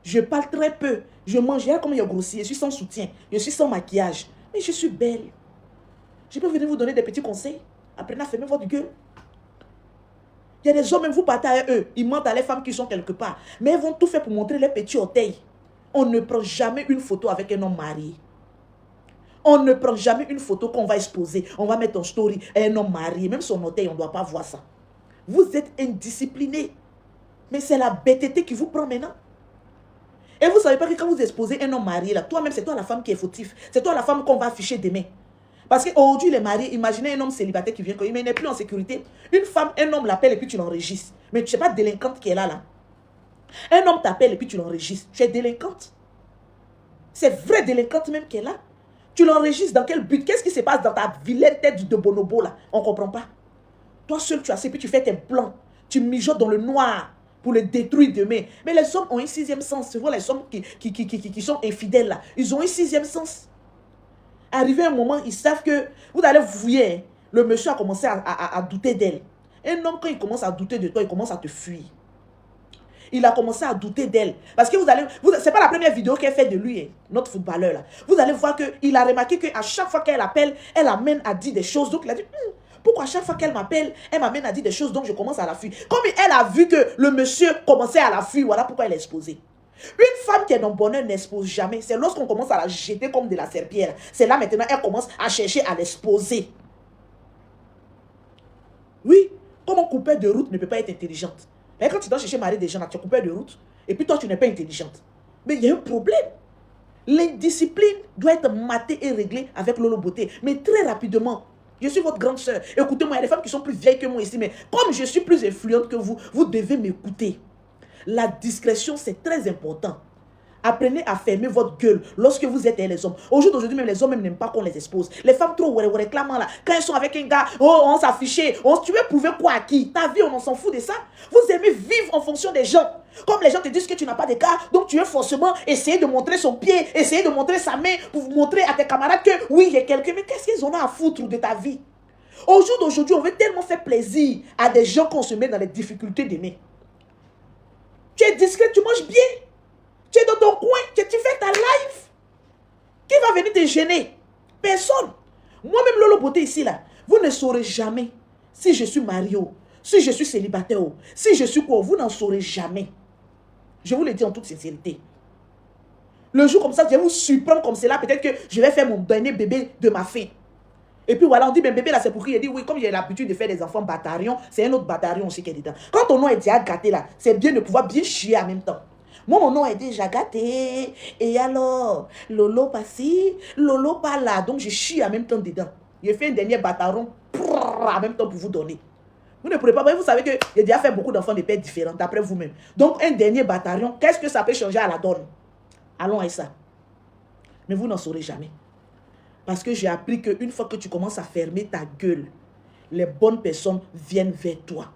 S1: Je parle très peu. Je mange, regarde comme il a grossi. Je suis sans soutien. Je suis sans maquillage. Mais je suis belle. Je peux venir vous donner des petits conseils. Apprenez à fermer votre gueule. Il y a des hommes, même vous partez à eux. Ils mentent à les femmes qui sont quelque part. Mais ils vont tout faire pour montrer les petits orteils. On ne prend jamais une photo avec un homme marié. On ne prend jamais une photo qu'on va exposer. On va mettre en story un homme marié. Même son orteil, on ne doit pas voir ça. Vous êtes indiscipliné. Mais c'est la bêteté qui vous prend maintenant. Et vous ne savez pas que quand vous exposez un homme marié, là, toi-même, c'est toi la femme qui est fautif. C'est toi la femme qu'on va afficher demain. Parce qu'aujourd'hui, les mariés, imaginez un homme célibataire qui vient, mais il n'est plus en sécurité. Une femme, un homme l'appelle et puis tu l'enregistres. Mais tu ne sais pas délinquante qui est là. Un homme t'appelle et puis tu l'enregistres. Tu es délinquante. C'est vrai délinquante même qui est là. Tu l'enregistres dans quel but? Qu'est-ce qui se passe dans ta vilaine tête de bonobo là? On ne comprend pas. Toi seul, tu as assez, puis tu fais tes plans. Tu mijotes dans le noir pour le détruire demain. Mais les hommes ont un sixième sens. Tu vois, les hommes qui sont infidèles là, ils ont un sixième sens. Arrivé un moment, ils savent que vous allez fouiller. Le monsieur a commencé à douter d'elle. Un homme, quand il commence à douter de toi, il commence à te fuir. Il a commencé à douter d'elle. Parce que c'est pas la première vidéo qu'elle fait de lui, hein, notre footballeur là. Vous allez voir qu'il a remarqué qu'à chaque fois qu'elle appelle, elle amène à dire des choses. Donc il a dit, pourquoi à chaque fois qu'elle m'appelle, elle m'amène à dire des choses, donc je commence à la fuir. Comme elle a vu que le monsieur commençait à la fuir, voilà pourquoi elle est exposée. Une femme qui est dans le bonheur n'expose jamais. C'est lorsqu'on commence à la jeter comme de la serpillière. C'est là maintenant, elle commence à chercher à l'exposer. Oui, comme un coupeur de route ne peut pas être intelligente. Mais quand tu dois chercher marier des gens, tu es coupeur de route, et puis toi, tu n'es pas intelligente. Mais il y a un problème. L'indiscipline doit être matée et réglée avec Lolo Beauté. Mais très rapidement. Je suis votre grande soeur. Écoutez-moi, il y a des femmes qui sont plus vieilles que moi ici, mais comme je suis plus influente que vous, vous devez m'écouter. La discrétion, c'est très important. Apprenez à fermer votre gueule lorsque vous êtes les hommes. Aujourd'hui, même les hommes n'aiment pas qu'on les expose. Les femmes trop réclamant là. Quand elles sont avec un gars, oh, on s'affiche. Tu veux prouver quoi à qui? Ta vie, on s'en fout de ça. Vous aimez vivre en fonction des gens. Comme les gens te disent que tu n'as pas de gars, donc tu veux forcément essayer de montrer son pied, essayer de montrer sa main pour montrer à tes camarades que oui, il y a quelqu'un. Mais qu'est-ce qu'ils ont à foutre de ta vie? Au jour d'aujourd'hui, on veut tellement faire plaisir à des gens qu'on se met dans les difficultés d'aimer. Tu es discret, tu manges bien. Tu es dans ton coin, tu fais ta live. Qui va venir te gêner? Personne. Moi-même, Lolo Beauté ici, là, vous ne saurez jamais si je suis marié, si je suis célibataire, si je suis quoi, vous n'en saurez jamais. Je vous le dis en toute sincérité. Le jour comme ça, je vais vous surprendre comme cela, peut-être que je vais faire mon dernier bébé de ma fille. Et puis voilà, on dit, mais bébé là, c'est pour qui? Il dit, oui, comme j'ai l'habitude de faire des enfants bâtarions, c'est un autre bâtarion aussi qui est dedans. Quand ton nom est déjà gâté là, c'est bien de pouvoir bien chier en même temps. Moi, mon nom est déjà gâté. Et alors, Lolo pas-ci, Lolo pas là. Donc, je chie en même temps dedans. Je fais un dernier bataron en même temps pour vous donner. Vous ne pourrez pas. Vous savez que j'ai déjà fait beaucoup d'enfants de pères différents, d'après vous-même. Donc, un dernier bataillon, qu'est-ce que ça peut changer à la donne? Allons à ça. Mais vous n'en saurez jamais. Parce que j'ai appris qu'une fois que tu commences à fermer ta gueule, les bonnes personnes viennent vers toi.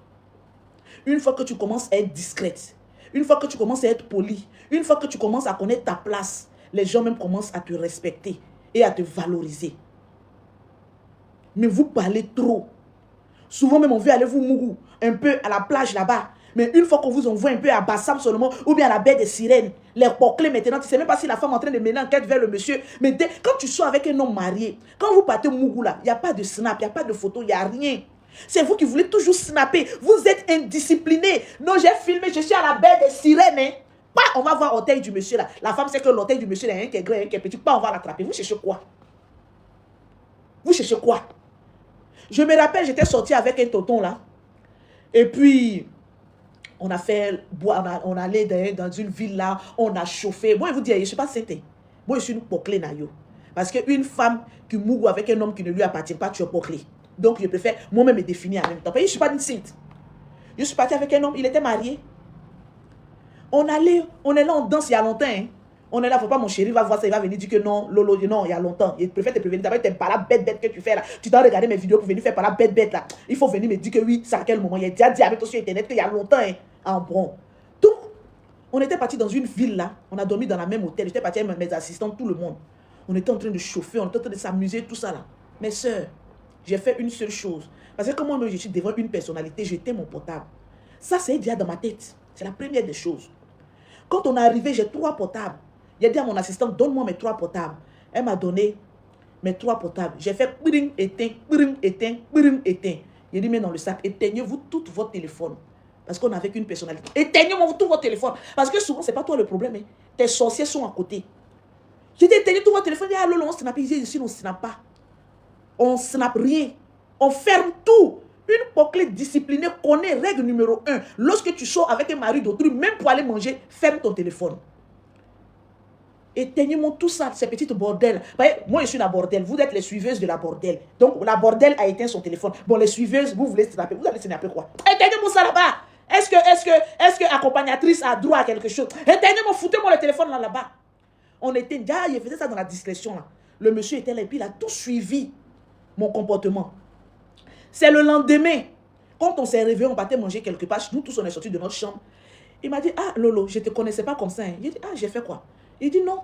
S1: Une fois que tu commences à être discrète, une fois que tu commences à être poli, une fois que tu commences à connaître ta place, les gens même commencent à te respecter et à te valoriser. Mais vous parlez trop. Souvent même on veut aller vous mourir un peu à la plage là-bas. Mais une fois qu'on vous envoie un peu à Bassam seulement, ou bien à la baie des sirènes, les porclés maintenant, tu ne sais même pas si la femme est en train de mener enquête vers le monsieur. Mais quand tu sois avec un homme marié, quand vous partez Mougou là, il n'y a pas de snap, il n'y a pas de photo, il n'y a rien. C'est vous qui voulez toujours snapper. Vous êtes indiscipliné. Non, j'ai filmé, je suis à la baie des sirènes. Hein. Pas, on va voir l'orteil du monsieur là. La femme sait que l'orteil du monsieur est un qui est grand, un qui est petit. Pas, on va l'attraper. Vous cherchez quoi? Vous cherchez quoi? Je me rappelle, j'étais sortie avec un tonton là. Et puis, on a fait, on allait dans une ville là, on a chauffé. Moi, je vous dis, je ne suis pas sainte. Moi, je suis une poclée nayo. Parce qu'une femme qui mourra avec un homme qui ne lui appartient pas, tu es poclée. Donc, je préfère moi-même me définir en même temps. Je ne suis pas une sainte. Je suis partie avec un homme, il était marié. On est là, on danse il y a longtemps. Hein. On est là, il ne faut pas, mon chéri va voir ça, il va venir dire que non, Lolo, non, il y a longtemps. Il préfère te prévenir. D'abord, tu pas la bête que tu fais là. Tu dois regarder mes vidéos pour venir faire par la bête là. Il faut venir me dire que oui, c'est à quel moment. Il a déjà dit avec toi sur Internet qu'il y a longtemps. Hein. En bon. Donc, on était parti dans une ville là. On a dormi dans la même hôtel. J'étais parti avec mes assistants, tout le monde. On était en train de chauffer, on était en train de s'amuser, tout ça là. Mes soeurs, j'ai fait une seule chose. Parce que comme moi, je suis devant une personnalité, j'étais mon portable. Ça, c'est déjà dans ma tête. C'est la première des choses. Quand on est arrivé, j'ai 3 portables. J'ai dit à mon assistante, donne-moi mes 3 portables. Elle m'a donné mes 3 portables. J'ai fait bring, éteint, bring, éteint, bring, éteint. J'ai dit, mais dans le sac, éteignez-vous tout votre téléphone. Parce qu'on n'avait qu'une personnalité. Éteignez-vous tout votre téléphone. Parce que souvent, ce n'est pas toi le problème. Hein. Tes sorciers sont à côté. J'ai dit, éteignez tout votre téléphone. J'ai dit, allô, on snap. J'ai dit, ici, on ne snap pas. On ne snap rien. On ferme tout. Une poclée disciplinée connaît règle numéro 1. Lorsque tu sors avec un mari d'autrui, même pour aller manger, ferme ton téléphone. Éteignez-moi tout ça, ces petites bordels. Moi, je suis la bordel. Vous êtes les suiveuses de la bordel. Donc, la bordel a éteint son téléphone. Bon, les suiveuses, vous voulez snapper. Vous allez snapper quoi? Éteignez-moi ça là-bas. Est-ce que accompagnatrice a droit à quelque chose? Éteignez-moi, foutez-moi le téléphone là-bas. On était déjà, il faisait ça dans la discrétion là. Le monsieur était là et puis il a tout suivi mon comportement. C'est le lendemain, quand on s'est réveillé, on partait manger quelque part, nous tous on est sortis de notre chambre. Il m'a dit, ah Lolo, je ne te connaissais pas comme ça. Hein. Il dit, ah j'ai fait quoi? Il dit non,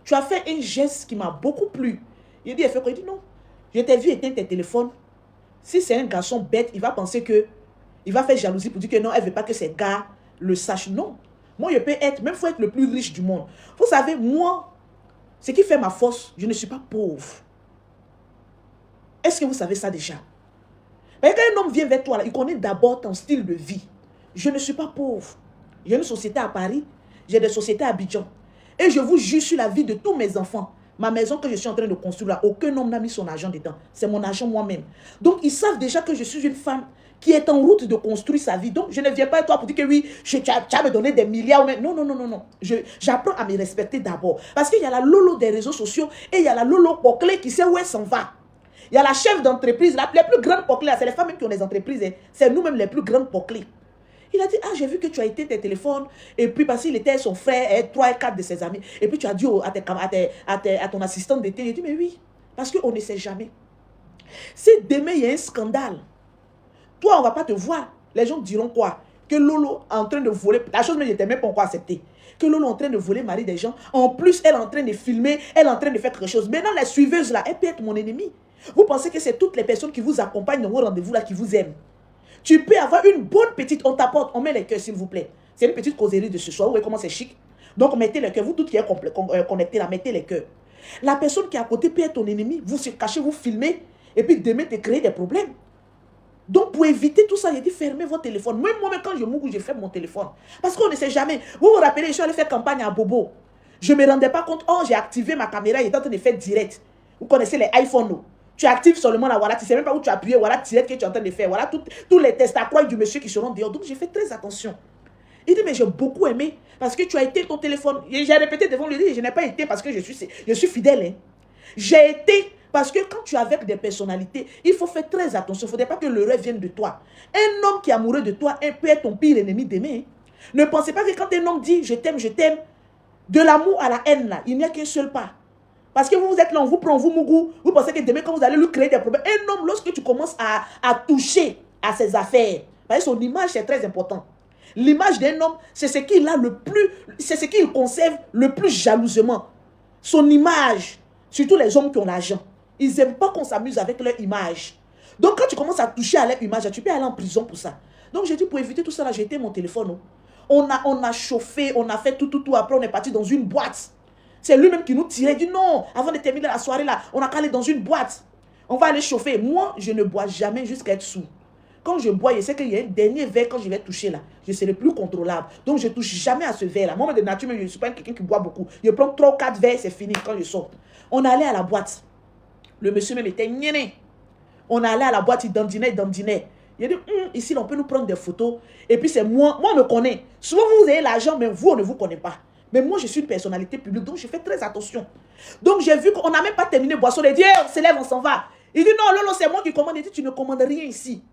S1: tu as fait un geste qui m'a beaucoup plu. Il dit, il fait quoi? Il dit non, je t'ai vu éteindre tes téléphones. Si c'est un garçon bête, il va penser que, il va faire jalousie pour dire que non, elle ne veut pas que ses gars le sachent. Non, moi je peux être, même il faut être le plus riche du monde. Vous savez, moi, ce qui fait ma force, je ne suis pas pauvre. Est-ce que vous savez ça déjà? Mais quand un homme vient vers toi, là, il connaît d'abord ton style de vie. Je ne suis pas pauvre. J'ai une société à Paris, j'ai des sociétés à Abidjan. Et je vous jure sur la vie de tous mes enfants. Ma maison que je suis en train de construire là, aucun homme n'a mis son argent dedans. C'est mon argent moi-même. Donc, ils savent déjà que je suis une femme qui est en route de construire sa vie. Donc, je ne viens pas à toi pour dire que oui, tu vas me donner des milliards. Non, non, non, non, non. J'apprends à me respecter d'abord. Parce qu'il y a la lolo des réseaux sociaux et il y a la lolo poclée qui sait où elle s'en va. Il y a la chef d'entreprise, les plus grandes poclées, c'est les femmes même qui ont des entreprises. Hein. C'est nous-mêmes les plus grandes poclées. Il a dit, ah, j'ai vu que tu as été tes téléphones. Et puis, parce qu'il était son frère et 3 et 4 de ses amis. Et puis, tu as dit à ton assistante d'été. Il a dit, mais oui, parce qu'on ne sait jamais. Si demain, il y a un scandale, toi, on ne va pas te voir. Les gens diront quoi? Que Lolo est en train de voler. La chose, mais je n'étais même pas encore acceptée. Que Lolo est en train de voler mari des gens. En plus, elle est en train de filmer. Elle est en train de faire quelque chose. Maintenant, les suiveuses, là, elle peut être mon ennemi. Vous pensez que c'est toutes les personnes qui vous accompagnent dans vos rendez-vous, là, qui vous aiment. Tu peux avoir une bonne petite, on t'apporte, on met les cœurs s'il vous plaît. C'est une petite causerie de ce soir, vous voyez comment c'est chic. Donc mettez les cœurs, vous toutes qui êtes connectés là, mettez les cœurs. La personne qui est à côté peut être ton ennemi, vous se cachez, vous filmez, et puis demain te créez des problèmes. Donc pour éviter tout ça, j'ai dit fermez votre téléphone. Même moi-même quand je m'ouvre, je ferme mon téléphone. Parce qu'on ne sait jamais. Vous vous rappelez, je suis allé faire campagne à Bobo. Je ne me rendais pas compte, oh j'ai activé ma caméra, j'étais en train de faire direct. Vous connaissez les iPhones, non? Tu actives seulement là, voilà, tu ne sais même pas où tu as appuyé, voilà, direct que tu es en train de faire, voilà, tous les tests à croix du monsieur qui seront dehors. Donc, j'ai fait très attention. Il dit, mais j'ai beaucoup aimé, parce que tu as été ton téléphone. J'ai répété devant lui, je n'ai pas été parce que je suis fidèle. Hein. J'ai été parce que quand tu es avec des personnalités, il faut faire très attention. Il ne faudrait pas que le rêve vienne de toi. Un homme qui est amoureux de toi peut être ton pire ennemi demain. Hein. Ne pensez pas que quand un homme dit, je t'aime, de l'amour à la haine, là, il n'y a qu'un seul pas. Parce que vous êtes là, on vous prend, vous mougou, vous pensez que demain, quand vous allez lui créer des problèmes, un homme, lorsque tu commences à toucher à ses affaires, parce que son image, c'est très important. L'image d'un homme, c'est ce qu'il a le plus, c'est ce qu'il conserve le plus jalousement. Son image, surtout les hommes qui ont l'argent, ils n'aiment pas qu'on s'amuse avec leur image. Donc, quand tu commences à toucher à leur image, tu peux aller en prison pour ça. Donc, j'ai dit, pour éviter tout ça, j'ai été mon téléphone. On a chauffé, on a fait tout. Après, on est parti dans une boîte. C'est lui-même qui nous tirait. Il dit non, avant de terminer la soirée là, on a qu'à aller dans une boîte. On va aller chauffer. Moi, je ne bois jamais jusqu'à être sous. Quand je bois, je sais qu'il y a un dernier verre quand je vais toucher là. Je serai plus contrôlable. Donc, je ne touche jamais à ce verre là. Moi, de nature, je ne suis pas quelqu'un qui boit beaucoup. Je prends 3 ou 4 verres, c'est fini quand je sors. On allait à la boîte. Le monsieur même était gnéné. On allait à la boîte, il dandinait. Il a dit, ici, on peut nous prendre des photos. Et puis, c'est moi on me connaît. Souvent, vous avez l'argent, mais vous, on ne vous connaît pas. Mais moi, je suis une personnalité publique, donc je fais très attention. Donc, j'ai vu qu'on n'a même pas terminé boisson. Il dit, on se lève, on s'en va. Il dit, non, Lolo, c'est moi qui commande. Il dit, tu ne commandes rien ici.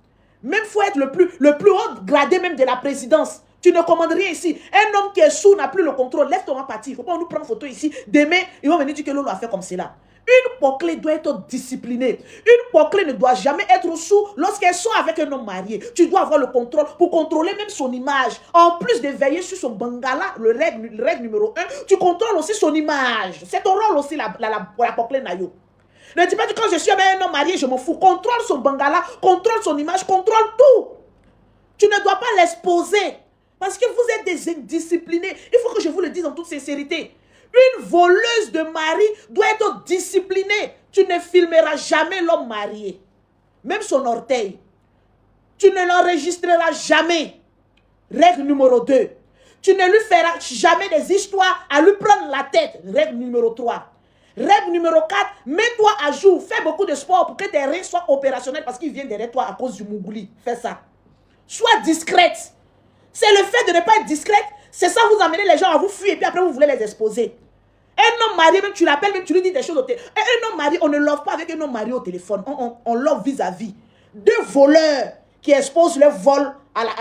S1: Même il faut être le plus haut gradé même de la présidence. Tu ne commandes rien ici. Un homme qui est sous n'a plus le contrôle. Lève-toi, on va partir. Il ne faut pas nous prendre photo ici. Demain, ils vont venir dire que Lolo a fait comme cela. Une poclée doit être disciplinée. Une poclée ne doit jamais être sous lorsqu'elle sort avec un homme marié. Tu dois avoir le contrôle pour contrôler même son image. En plus de veiller sur son bangala, le règle numéro 1, tu contrôles aussi son image. C'est ton rôle aussi, la poclée nayo. Ne dis pas que quand je suis avec un homme marié, je m'en fous. Contrôle son bangala, contrôle son image, contrôle tout. Tu ne dois pas l'exposer. Parce que vous êtes des indisciplinés. Il faut que je vous le dise en toute sincérité. Une voleuse de mari doit être disciplinée. Tu ne filmeras jamais l'homme marié. Même son orteil. Tu ne l'enregistreras jamais. Règle numéro 2. Tu ne lui feras jamais des histoires à lui prendre la tête. Règle numéro 3. Règle numéro 4. Mets-toi à jour. Fais beaucoup de sport pour que tes reins soient opérationnels parce qu'il vient derrière toi à cause du mougouli. Fais ça. Sois discrète. C'est le fait de ne pas être discrète. C'est ça, vous amenez les gens à vous fuir et puis après vous voulez les exposer. Un homme marié, même tu l'appelles, même tu lui dis des choses au téléphone. Un homme marié, on ne love pas avec un homme marié au téléphone. On love vis-à-vis. 2 voleurs qui exposent leur vol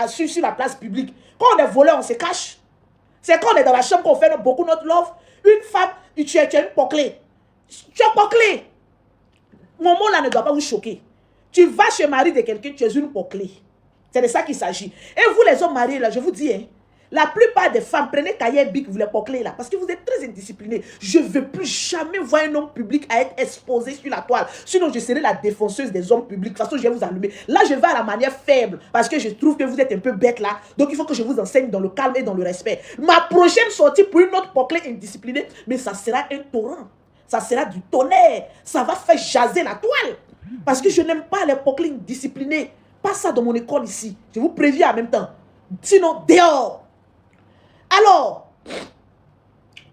S1: sur la place publique. Quand on est voleur, on se cache. C'est quand on est dans la chambre qu'on fait beaucoup notre love. Une femme, tu es une poclée. Tu es poclé. Mon mot là ne doit pas vous choquer. Tu vas chez mari de quelqu'un, tu es une poclée. C'est de ça qu'il s'agit. Et vous les hommes mariés là, je vous dis, hein, la plupart des femmes, prenez cahier bic, vous les poclez là, parce que vous êtes très indisciplinés. Je ne veux plus jamais voir un homme public à être exposé sur la toile. Sinon, je serai la défenseuse des hommes publics. De toute façon, je vais vous allumer. Là, je vais à la manière faible, parce que je trouve que vous êtes un peu bête là. Donc, il faut que je vous enseigne dans le calme et dans le respect. Ma prochaine sortie pour une autre poclée indisciplinée, mais ça sera un torrent. Ça sera du tonnerre. Ça va faire jaser la toile. Parce que je n'aime pas les poclés indisciplinés. Pas ça dans mon école ici. Je vous préviens en même temps. Sinon, dehors. Alors,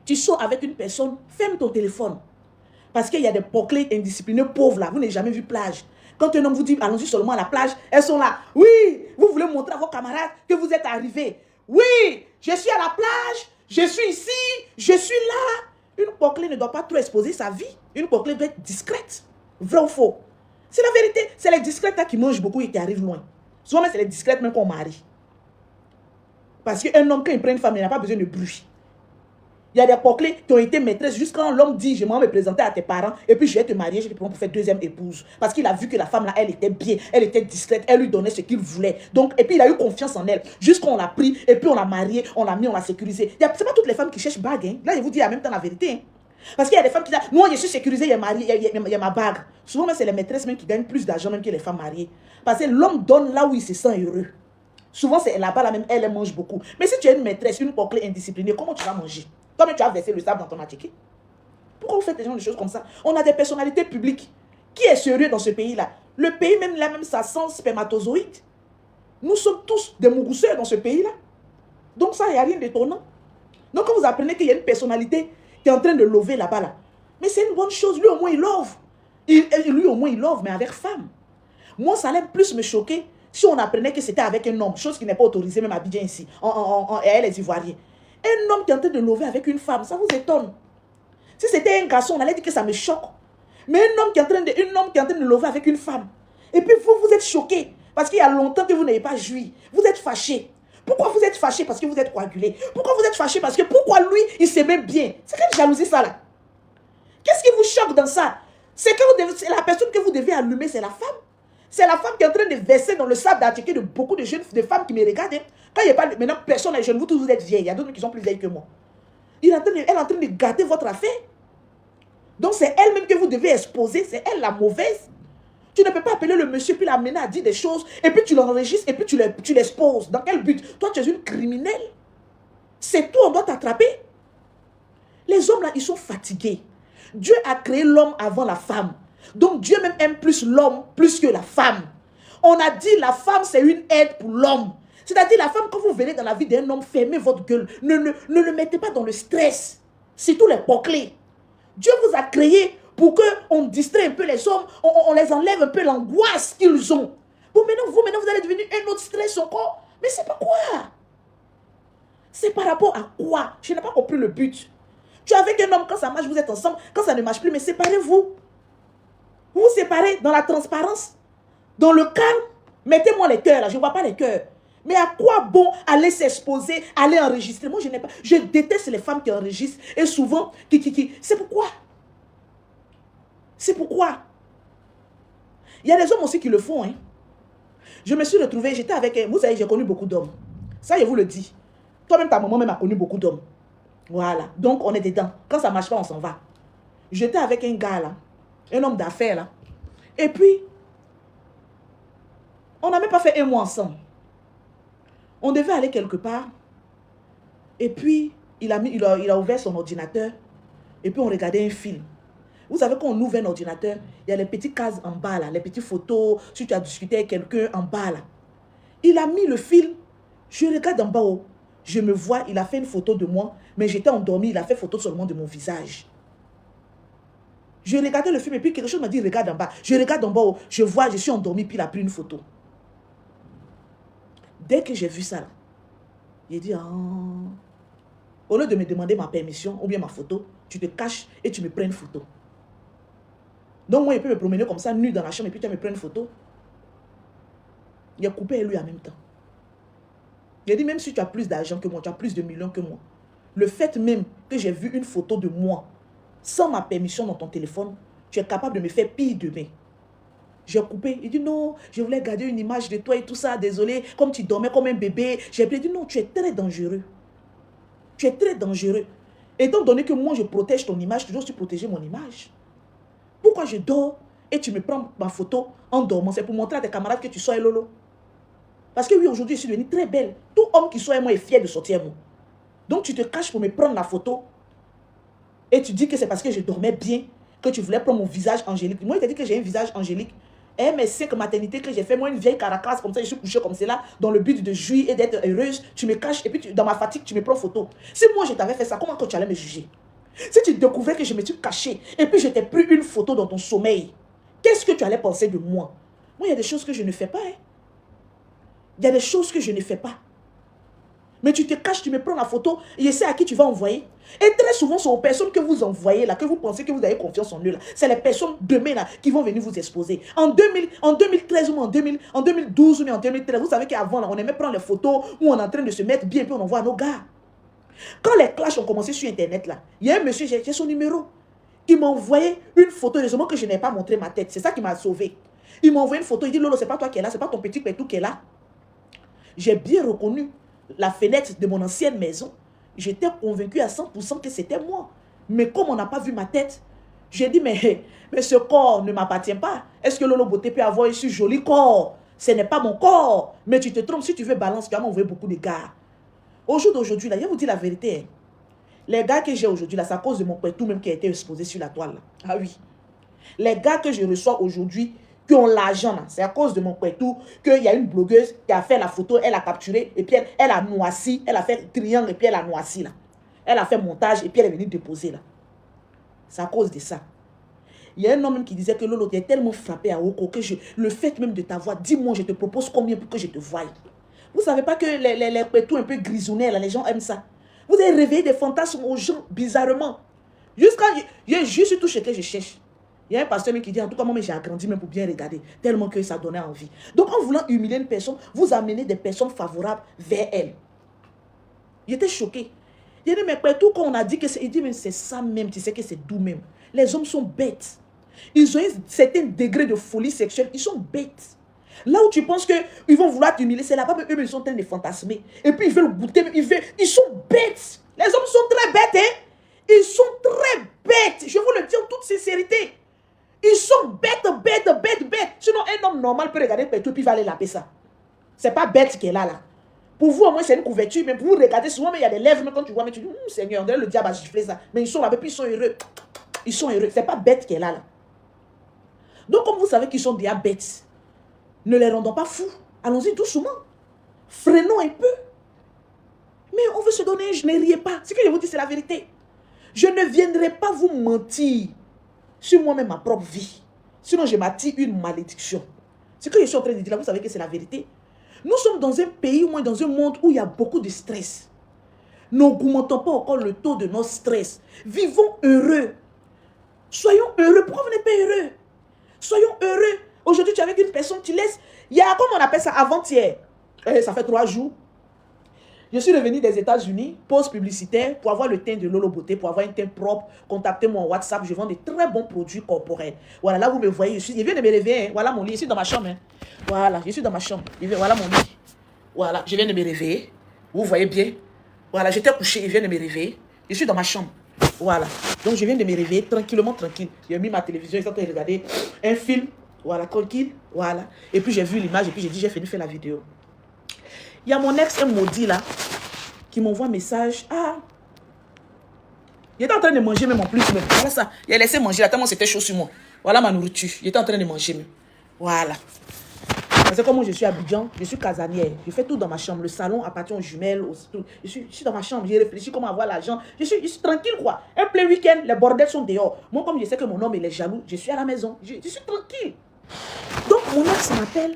S1: tu sors avec une personne, ferme ton téléphone. Parce qu'il y a des poclés indisciplinés pauvres là. Vous n'avez jamais vu plage. Quand un homme vous dit, allons-y seulement à la plage, elles sont là. Oui, vous voulez montrer à vos camarades que vous êtes arrivés. Oui, je suis à la plage, je suis ici, je suis là. Une poclée ne doit pas trop exposer sa vie. Une poclée doit être discrète. Vrai ou faux? C'est la vérité. C'est les discrètes là qui mangent beaucoup et qui arrivent loin. Souvent, c'est les discrètes même qu'on marie. Parce qu'un homme, quand il prend une femme, il n'a pas besoin de bruit. Il y a des poclés qui ont été maîtresses jusqu'à quand l'homme dit, je m'en vais me présenter à tes parents et puis je vais te marier, je te prends pour faire deuxième épouse. Parce qu'il a vu que la femme là, elle était bien, elle était discrète, elle lui donnait ce qu'il voulait. Donc, et puis il a eu confiance en elle. Jusqu'à on l'a pris et puis on l'a marié, on l'a mis, on l'a sécurisé. Ce n'est pas toutes les femmes qui cherchent bague. Hein. Là, je vous dis en même temps la vérité. Hein. Parce qu'il y a des femmes qui disent, moi je suis sécurisée, il y a marié, il y a ma bague. Souvent, c'est les maîtresses même qui gagnent plus d'argent même que les femmes mariées. Parce que l'homme donne là où il se sent heureux. Souvent, c'est là-bas, là même, elle mange beaucoup. Mais si tu es une maîtresse, une poclée indisciplinée, comment tu vas manger? Toi-même, tu as versé le sable dans ton attiqué. Pourquoi vous faites des gens de choses comme ça? On a des personnalités publiques. Qui est sérieux dans ce pays-là? Le pays, même là, même ça sent spermatozoïde. Nous sommes tous des mougousseurs dans ce pays-là. Donc ça, il n'y a rien d'étonnant. Donc quand vous apprenez qu'il y a une personnalité qui est en train de lover là-bas, là, mais c'est une bonne chose. Lui, au moins, il love. Lui, au moins, il love, mais avec femme. Moi, ça allait plus me choquer si on apprenait que c'était avec un homme, chose qui n'est pas autorisée même à Abidjan ici, et les Ivoiriens. Un homme qui est en train de lover avec une femme, ça vous étonne. Si c'était un garçon, on allait dire que ça me choque. Mais un homme qui est en train de lover avec une femme. Et puis vous êtes choqué. Parce qu'il y a longtemps que vous n'avez pas joui. Vous êtes fâché. Pourquoi vous êtes fâché? Parce que vous êtes coagulé. Pourquoi vous êtes fâché? Parce que pourquoi lui, il s'aimait bien? C'est quelle jalousie ça là? Qu'est-ce qui vous choque dans ça? C'est que la personne que vous devez allumer, c'est la femme. C'est la femme qui est en train de verser dans le sable d'attiquer de beaucoup de jeunes, de femmes qui me regardent. Quand il n'y a pas, maintenant, personne n'est jeune, vous tous vous êtes vieilles. Il y a d'autres qui sont plus vieilles que moi. Elle est en train de gâter votre affaire. Donc c'est elle-même que vous devez exposer. C'est elle la mauvaise. Tu ne peux pas appeler le monsieur puis l'amener à dire des choses. Et puis tu l'enregistres et puis tu l'exposes. Dans quel but? Toi, tu es une criminelle. C'est tout, on doit t'attraper. Les hommes là, ils sont fatigués. Dieu a créé l'homme avant la femme. Donc Dieu même aime plus l'homme plus que la femme. On a dit la femme c'est une aide pour l'homme. C'est-à-dire la femme, quand vous venez dans la vie d'un homme, fermez votre gueule. Ne le mettez pas dans le stress. C'est tous les poclés. Dieu vous a créé pour qu'on distrait un peu les hommes, on les enlève un peu l'angoisse qu'ils ont. Bon, maintenant, vous allez devenir un autre stress encore. Mais c'est pas quoi? C'est par rapport à quoi? Je n'ai pas compris le but. Tu es avec un homme, quand ça marche, vous êtes ensemble. Quand ça ne marche plus, mais séparez-vous. Vous vous séparez dans la transparence, dans le calme. Mettez-moi les cœurs là, je ne vois pas les cœurs. Mais à quoi bon aller s'exposer, aller enregistrer? Moi, je déteste les femmes qui enregistrent. Et souvent, c'est pourquoi? C'est pourquoi? Il y a des hommes aussi qui le font. Hein. Je me suis retrouvée, j'étais avec... Vous savez, j'ai connu beaucoup d'hommes. Ça, je vous le dis. Toi-même, ta maman même a connu beaucoup d'hommes. Voilà. Donc, on est dedans. Quand ça ne marche pas, on s'en va. J'étais avec un gars, là. Un homme d'affaires, là. Et puis, on n'a même pas fait un mois ensemble. On devait aller quelque part. Et puis, il a ouvert son ordinateur. Et puis, on regardait un film. Vous savez, quand on ouvre un ordinateur, il y a les petites cases en bas, là. Les petites photos. Si tu as discuté avec quelqu'un, en bas, là. Il a mis le film. Je regarde en bas haut. Je me vois, il a fait une photo de moi. Mais j'étais endormie. Il a fait photo seulement de mon visage. Je regardais le film et puis quelque chose m'a dit, regarde en bas. Je regarde en bas haut. Je vois, je suis endormie. Puis il a pris une photo. Dès que j'ai vu ça, là, il dit, au lieu de me demander ma permission ou bien ma photo, tu te caches et tu me prends une photo. Donc moi, il peut me promener comme ça, nu dans la chambre, et puis tu me prends une photo. Il a coupé lui en même temps. Il a dit, même si tu as plus d'argent que moi, tu as plus de millions que moi, le fait même que j'ai vu une photo de moi sans ma permission dans ton téléphone, tu es capable de me faire pire demain. J'ai coupé. Il dit non, je voulais garder une image de toi et tout ça. Désolé, comme tu dormais comme un bébé. J'ai dit non, tu es très dangereux. Tu es très dangereux. Étant donné que moi, je protège ton image, tu dois aussi protéger mon image. Pourquoi je dors et tu me prends ma photo en dormant? C'est pour montrer à tes camarades que tu sois Lolo. Parce que oui, aujourd'hui, je suis devenue très belle. Tout homme qui soit moi est fier de sortir moi. Donc, tu te caches pour me prendre la photo. Et tu dis que c'est parce que je dormais bien que tu voulais prendre mon visage angélique. Moi, il t'a dit que j'ai un visage angélique. Eh, mes 5 maternités que j'ai fait, moi, une vieille caracasse comme ça, je suis couchée comme cela, dans le but de jouir et d'être heureuse, tu me caches, et puis dans ma fatigue, tu me prends photo. Si moi, je t'avais fait ça, comment que tu allais me juger? Si tu découvrais que je me suis cachée, et puis je t'ai pris une photo dans ton sommeil, qu'est-ce que tu allais penser de moi? Moi, il y a des choses que je ne fais pas. Hein. Il y a des choses que je ne fais pas. Mais tu te caches, tu me prends la photo, et je sais à qui tu vas envoyer. Et très souvent, ce sont aux personnes que vous envoyez là, que vous pensez que vous avez confiance en eux là. C'est les personnes demain là qui vont venir vous exposer. En 2013 ou en 2012 ou en 2013, vous savez qu'avant là, on aimait prendre les photos où on est en train de se mettre bien, puis on envoie à nos gars. Quand les clashs ont commencé sur Internet là, il y a un monsieur, j'ai son numéro, qui m'a envoyé une photo, heureusement que je n'ai pas montré ma tête. C'est ça qui m'a sauvé. Il m'a envoyé une photo, il dit Lolo, c'est pas toi qui es là, c'est pas ton petit pétou qui est là. J'ai bien reconnu la fenêtre de mon ancienne maison. J'étais convaincu à 100% que c'était moi. Mais comme on n'a pas vu ma tête, j'ai dit, mais ce corps ne m'appartient pas. Est-ce que Lolo Beauté peut avoir ce joli corps? Ce n'est pas mon corps. Mais tu te trompes, si tu veux balance, tu vas m'envoyer beaucoup de gars. Au jour d'aujourd'hui, là, je vais vous dire la vérité. Hein. Les gars que j'ai aujourd'hui, là, c'est à cause de mon tout même qui a été exposé sur la toile. Là. Ah oui. Les gars que je reçois aujourd'hui, qui ont l'argent, c'est à cause de mon tout qu'il y a une blogueuse qui a fait la photo, elle a capturé, et puis elle a noirci, elle a fait triangle, et puis elle a noirci, là. Elle a fait montage, et puis elle est venue déposer, là. C'est à cause de ça. Il y a un homme même qui disait que Lolo, tu es tellement frappé à Oko que le fait même de ta voix, dis-moi, je te propose combien pour que je te voie. Vous ne savez pas que les pétous un peu grisonnés, là, les gens aiment ça. Vous avez réveillé des fantasmes aux gens, bizarrement. Jusqu'à je suis tout ce que je cherche. Il y a un pasteur qui dit, en tout cas, moi, j'ai agrandi même pour bien regarder, tellement que ça donnait envie. Donc, en voulant humilier une personne, vous amenez des personnes favorables vers elle. Il était choqué. Il dit, mais tout quand on a dit que c'est... Il dit, mais c'est ça même, tu sais que c'est doux même. Les hommes sont bêtes. Ils ont un certain degré de folie sexuelle. Ils sont bêtes. Là où tu penses qu'ils vont vouloir t'humilier, c'est là-bas, eux, ils sont en train de fantasmer. Et puis, ils veulent goûter, ils sont bêtes. Les hommes sont très bêtes, hein. Ils sont très bêtes. Je vous le dis en toute sincérité. Ils sont bêtes. Sinon, un homme normal peut regarder Pétou et puis va aller laver ça. C'est pas bête qui est là. Pour vous, au moins, c'est une couverture. Mais pour vous regarder, souvent, mais il y a des lèvres. Mais quand tu vois, mais tu dis, Seigneur, le diable a giflé ça. Mais ils sont là, et puis ils sont heureux. Ils sont heureux. C'est pas bête qui est là. Donc, comme vous savez qu'ils sont déjà bêtes, ne les rendons pas fous. Allons-y doucement. Freinons un peu. Mais on veut se donner, je ne riez pas. Ce que je vous dis, c'est la vérité. Je ne viendrai pas vous mentir sur moi-même, ma propre vie. Sinon, je m'attire une malédiction. Ce que je suis en train de dire là, vous savez que c'est la vérité. Nous sommes dans un pays, ou moins dans un monde où il y a beaucoup de stress. N'augmentons pas encore le taux de notre stress. Vivons heureux. Soyons heureux. Pourquoi vous n'êtes pas heureux? Soyons heureux. Aujourd'hui, tu es avec une personne, tu laisses... Il y a, comment on appelle ça, avant-hier. Ça fait 3 jours. Je suis revenu des États-Unis, pause publicitaire, pour avoir le teint de Lolo Beauté, pour avoir un teint propre. Contactez-moi en WhatsApp, je vends de très bons produits corporels. Voilà, là vous me voyez, je viens de me réveiller. Hein. Voilà mon lit, je suis dans ma chambre. Hein. Voilà, je suis dans ma chambre. Voilà mon lit. Voilà, je viens de me réveiller. Vous voyez bien. Voilà, j'étais couché, je viens de me réveiller. Je suis dans ma chambre. Voilà, donc je viens de me réveiller tranquillement, tranquille. J'ai mis ma télévision, je suis en train de regarder un film. Voilà, tranquille. Voilà. Et puis j'ai vu l'image et puis j'ai dit, j'ai fini de faire la vidéo. Il y a mon ex, un maudit là, qui m'envoie un message. Ah, il était en train de manger même en plus. Même. Voilà ça. Il a laissé manger là, tellement c'était chaud sur moi. Voilà ma nourriture. Il était en train de manger même. Voilà. Parce que comme moi je suis à Abidjan, je suis casanière. Je fais tout dans ma chambre. Le salon appartient aux jumelles. Je suis dans ma chambre. J'ai réfléchi comment avoir l'argent. Je suis tranquille quoi. Un plein week-end, les bordels sont dehors. Moi comme je sais que mon homme il est jaloux, je suis à la maison. Je suis tranquille. Donc mon ex m'appelle.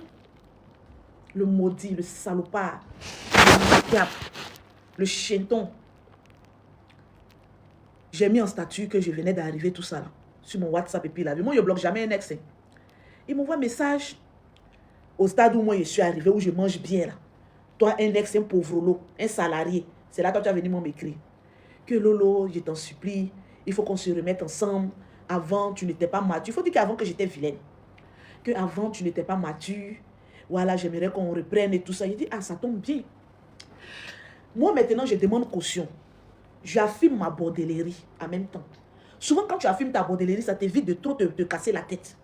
S1: Le maudit, le salopard, le cap, le chenton. J'ai mis en statut que je venais d'arriver, tout ça là, sur mon WhatsApp et puis là. Moi, je ne bloque jamais un ex. Hein. Il m'envoie un message au stade où moi je suis arrivé, où je mange bien là. Toi, un ex, un pauvre Lolo, un salarié. C'est là que tu as venu m'écrire. Que Lolo, je t'en supplie, il faut qu'on se remette ensemble. Avant, tu n'étais pas mature. Il faut dire qu'avant que j'étais vilaine. Qu'avant, tu n'étais pas mature. Voilà, j'aimerais qu'on reprenne et tout ça. Il dit, ah, ça tombe bien. Moi, maintenant, je demande caution. J'affirme ma bordellerie en même temps. Souvent, quand tu affirmes ta bordellerie, ça t'évite de trop te casser la tête.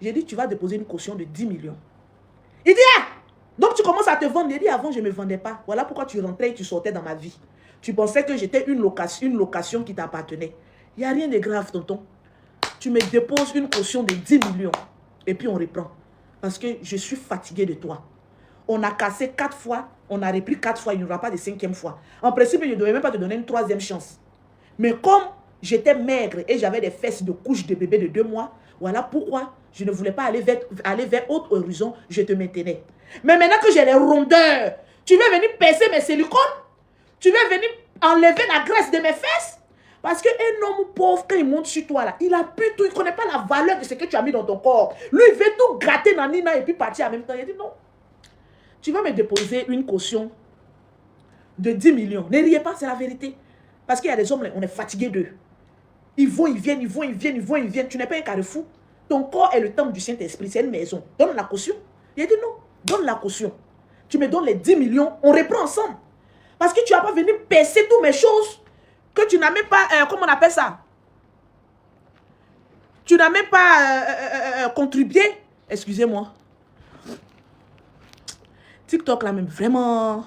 S1: J'ai dit, tu vas déposer une caution de 10 millions. Il dit, ah! Donc tu commences à te vendre. Il dit, avant, je ne me vendais pas. Voilà pourquoi tu rentrais et tu sortais dans ma vie. Tu pensais que j'étais une location qui t'appartenait. Il n'y a rien de grave, tonton. Tu me déposes une caution de 10 millions. Et puis on reprend. Parce que je suis fatigué de toi. On a cassé 4 fois. On a repris 4 fois. Il n'y aura pas de 5e fois. En principe, je ne devais même pas te donner une 3e chance. Mais comme j'étais maigre et j'avais des fesses de couche de bébé de 2 mois, voilà pourquoi je ne voulais pas aller vers autre horizon. Je te maintenais. Mais maintenant que j'ai les rondeurs, tu veux venir percer mes silicones? Tu veux venir enlever la graisse de mes fesses? Parce qu'un homme pauvre, quand il monte sur toi, là, il a pu tout, il ne connaît pas la valeur de ce que tu as mis dans ton corps. Lui, il veut tout gratter dans Nina et puis partir en même temps. Il dit non. Tu vas me déposer une caution de 10 millions. Ne riez pas, c'est la vérité. Parce qu'il y a des hommes, on est fatigué d'eux. Ils vont, ils viennent, ils vont, ils viennent, ils vont, ils viennent. Tu n'es pas un carrefour. Ton corps est le temple du Saint-Esprit. C'est une maison. Donne la caution. Il a dit non. Donne la caution. Tu me donnes les 10 millions. On reprend ensemble. Parce que tu n'as pas venu percer toutes mes choses. Que tu n'as même pas, comment on appelle ça? Tu n'as même pas contribué. Excusez-moi. TikTok là même, vraiment.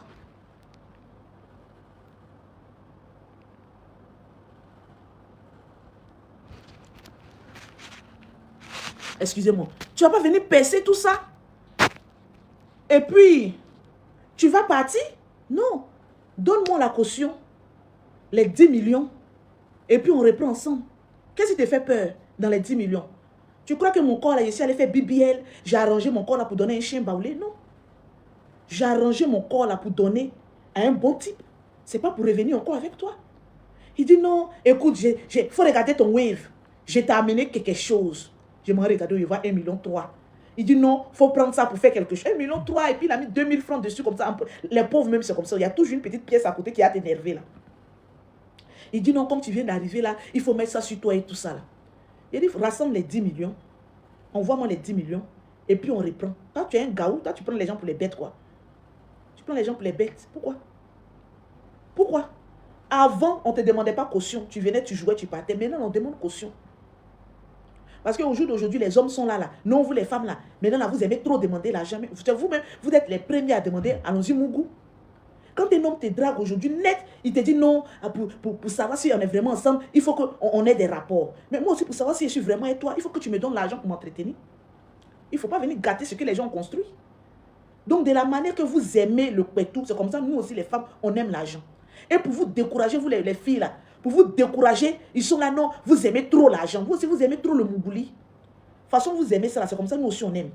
S1: Excusez-moi. Tu n'as pas venu percer tout ça. Et puis, tu vas partir? Non. Donne-moi la caution. Les 10 millions. Et puis on reprend ensemble. Qu'est-ce qui te fait peur dans les 10 millions? Tu crois que mon corps là, je suis allé faire BBL, j'ai arrangé mon corps là pour donner un chien baoulé? Non. J'ai arrangé mon corps là pour donner à un bon type. C'est pas pour revenir encore avec toi. Il dit non, écoute, il faut regarder ton wave. Je t'ai amené quelque chose. Je m'en regarde, il va 1,3 million. Il dit non, il faut prendre ça pour faire quelque chose. 1,3 million et puis il a mis 2000 francs dessus comme ça. Les pauvres même c'est comme ça. Il y a toujours une petite pièce à côté qui a t'énervé là. Il dit non, comme tu viens d'arriver là, il faut mettre ça sur toi et tout ça là. Il dit rassemble les 10 millions. Envoie-moi les 10 millions. Et puis on reprend. Toi tu es un gaou, toi tu prends les gens pour les bêtes quoi. Tu prends les gens pour les bêtes. Pourquoi? Pourquoi? Avant, on ne te demandait pas caution. Tu venais, tu jouais, tu partais. Maintenant, on demande caution. Parce qu'au jour d'aujourd'hui, les hommes sont là. Non, vous les femmes là. Maintenant, là, vous aimez trop demander l'argent. Vous-même, vous êtes les premiers à demander. Allons-y, Mougou. Quand un homme te drague aujourd'hui, net, il te dit non, pour savoir si on est vraiment ensemble, il faut qu'on ait des rapports. Mais moi aussi, pour savoir si je suis vraiment avec toi, il faut que tu me donnes l'argent pour m'entretenir. Il ne faut pas venir gâter ce que les gens ont construit. Donc, de la manière que vous aimez le pétou, c'est comme ça, nous aussi, les femmes, on aime l'argent. Et pour vous décourager, vous les filles là, pour vous décourager, ils sont là, non, vous aimez trop l'argent. Vous aussi, vous aimez trop le mougouli. De toute façon, vous aimez ça, c'est comme ça, nous aussi, on aime.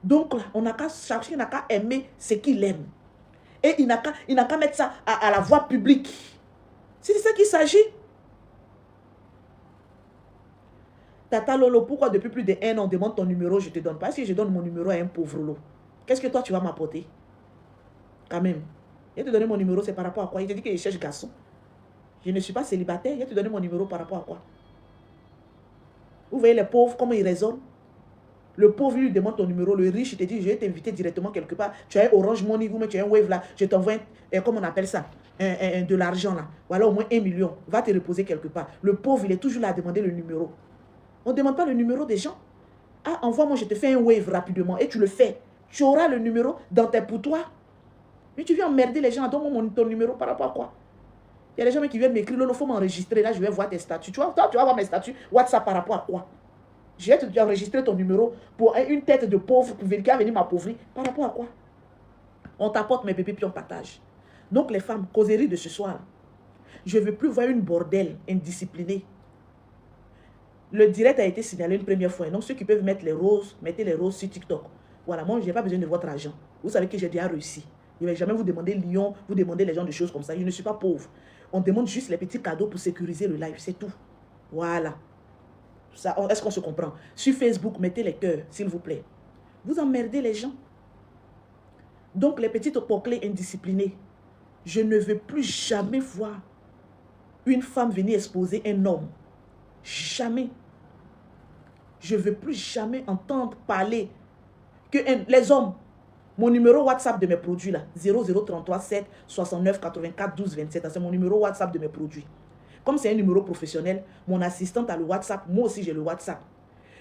S1: Donc, là, chacun n'a qu'à aimer ce qu'il aime. Et il n'a qu'à mettre ça à la voie publique. C'est de ça qu'il s'agit. Tata Lolo, pourquoi depuis plus d'1 an, on demande ton numéro, je ne te donne pas? Est-ce que je donne mon numéro à un pauvre Lolo? Qu'est-ce que toi, tu vas m'apporter? Quand même. Il te donné mon numéro, c'est par rapport à quoi? Il te dit qu'il cherche garçon. Je ne suis pas célibataire. Il te donné mon numéro par rapport à quoi? Vous voyez les pauvres, comment ils raisonnent? Le pauvre lui demande ton numéro. Le riche, il te dit, je vais t'inviter directement quelque part. Tu as un Orange Money, vous mettez un Wave là. Je t'envoie, comment on appelle ça? De l'argent là. Voilà au moins 1 million. Va te reposer quelque part. Le pauvre, il est toujours là à demander le numéro. On ne demande pas le numéro des gens. Ah, envoie-moi, je te fais un Wave rapidement. Et tu le fais. Tu auras le numéro dans tes pour toi. Mais tu viens emmerder les gens. Donne-moi ton numéro par rapport à quoi? Il y a des gens qui viennent m'écrire, il faut m'enregistrer. Là, je vais voir tes statuts. Tu vois, toi, tu vas voir mes statuts. WhatsApp par rapport à quoi? Je vais te enregistrer ton numéro pour une tête de pauvre qui va venir m'appauvrir. Par rapport à quoi? On t'apporte mes bébés puis on partage. Donc les femmes, causerie de ce soir. Je ne veux plus voir une bordel indisciplinée. Le direct a été signalé une première fois. Donc ceux qui peuvent mettre les roses, mettez les roses sur TikTok. Voilà, moi je n'ai pas besoin de votre argent. Vous savez que j'ai déjà réussi. Je ne vais jamais vous demander Lyon, vous demander les gens de choses comme ça. Je ne suis pas pauvre. On demande juste les petits cadeaux pour sécuriser le live, c'est tout. Voilà. Est-ce qu'on se comprend? Sur Facebook, mettez les cœurs, s'il vous plaît. Vous emmerdez les gens. Donc, les petites poclés indisciplinées, je ne veux plus jamais voir une femme venir exposer un homme. Jamais. Je ne veux plus jamais entendre parler que les hommes, mon numéro WhatsApp de mes produits là, 0033 7 69 84 12 27, c'est mon numéro WhatsApp de mes produits. Comme c'est un numéro professionnel, mon assistante a le WhatsApp, moi aussi j'ai le WhatsApp.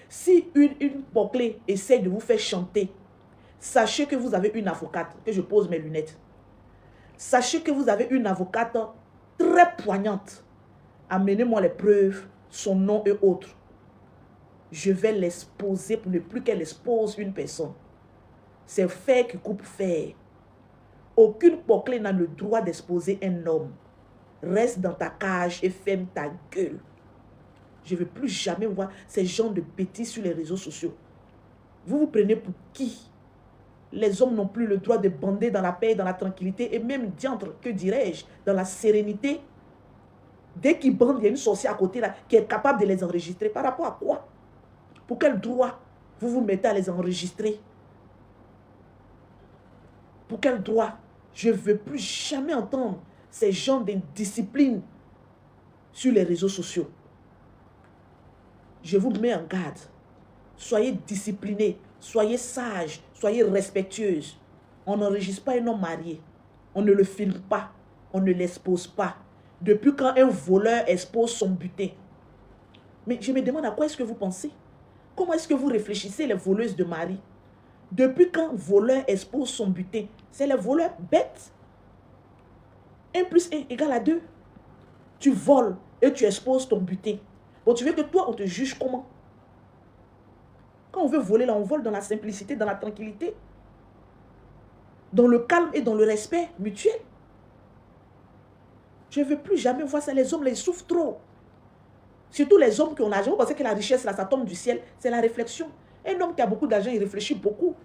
S1: Si une bouclée essaie de vous faire chanter, sachez que vous avez une avocate, que je pose mes lunettes. Sachez que vous avez une avocate très poignante. Amenez-moi les preuves, son nom et autres. Je vais l'exposer pour ne plus qu'elle expose une personne. C'est fer qui coupe fer. Aucune bouclée n'a le droit d'exposer un homme. Reste dans ta cage et ferme ta gueule. Je ne veux plus jamais voir ces gens de bêtises sur les réseaux sociaux. Vous vous prenez pour qui? Les hommes n'ont plus le droit de bander dans la paix, dans la tranquillité et même, diantre, que dirais-je, dans la sérénité. Dès qu'ils bandent, il y a une sorcière à côté là qui est capable de les enregistrer. Par rapport à quoi? Pour quel droit vous vous mettez à les enregistrer? Pour quel droit? Je ne veux plus jamais entendre ces gens d'indiscipline sur les réseaux sociaux. Je vous mets en garde. Soyez disciplinés, soyez sages, soyez respectueuses. On n'enregistre pas un homme marié. On ne le filme pas. On ne l'expose pas. Depuis quand un voleur expose son butin? Mais je me demande à quoi est-ce que vous pensez? Comment est-ce que vous réfléchissez, les voleuses de mari? Depuis quand voleur expose son butin? C'est les voleurs bêtes. 1 plus 1 égale à 2. Tu voles et tu exposes ton butin. Bon, tu veux que toi, on te juge comment? Quand on veut voler, là, on vole dans la simplicité, dans la tranquillité, dans le calme et dans le respect mutuel. Je ne veux plus jamais voir ça. Les hommes, là, ils souffrent trop. Surtout les hommes qui ont l'argent. Vous pensez que la richesse, là, ça tombe du ciel. C'est la réflexion. Un homme qui a beaucoup d'argent, il réfléchit beaucoup.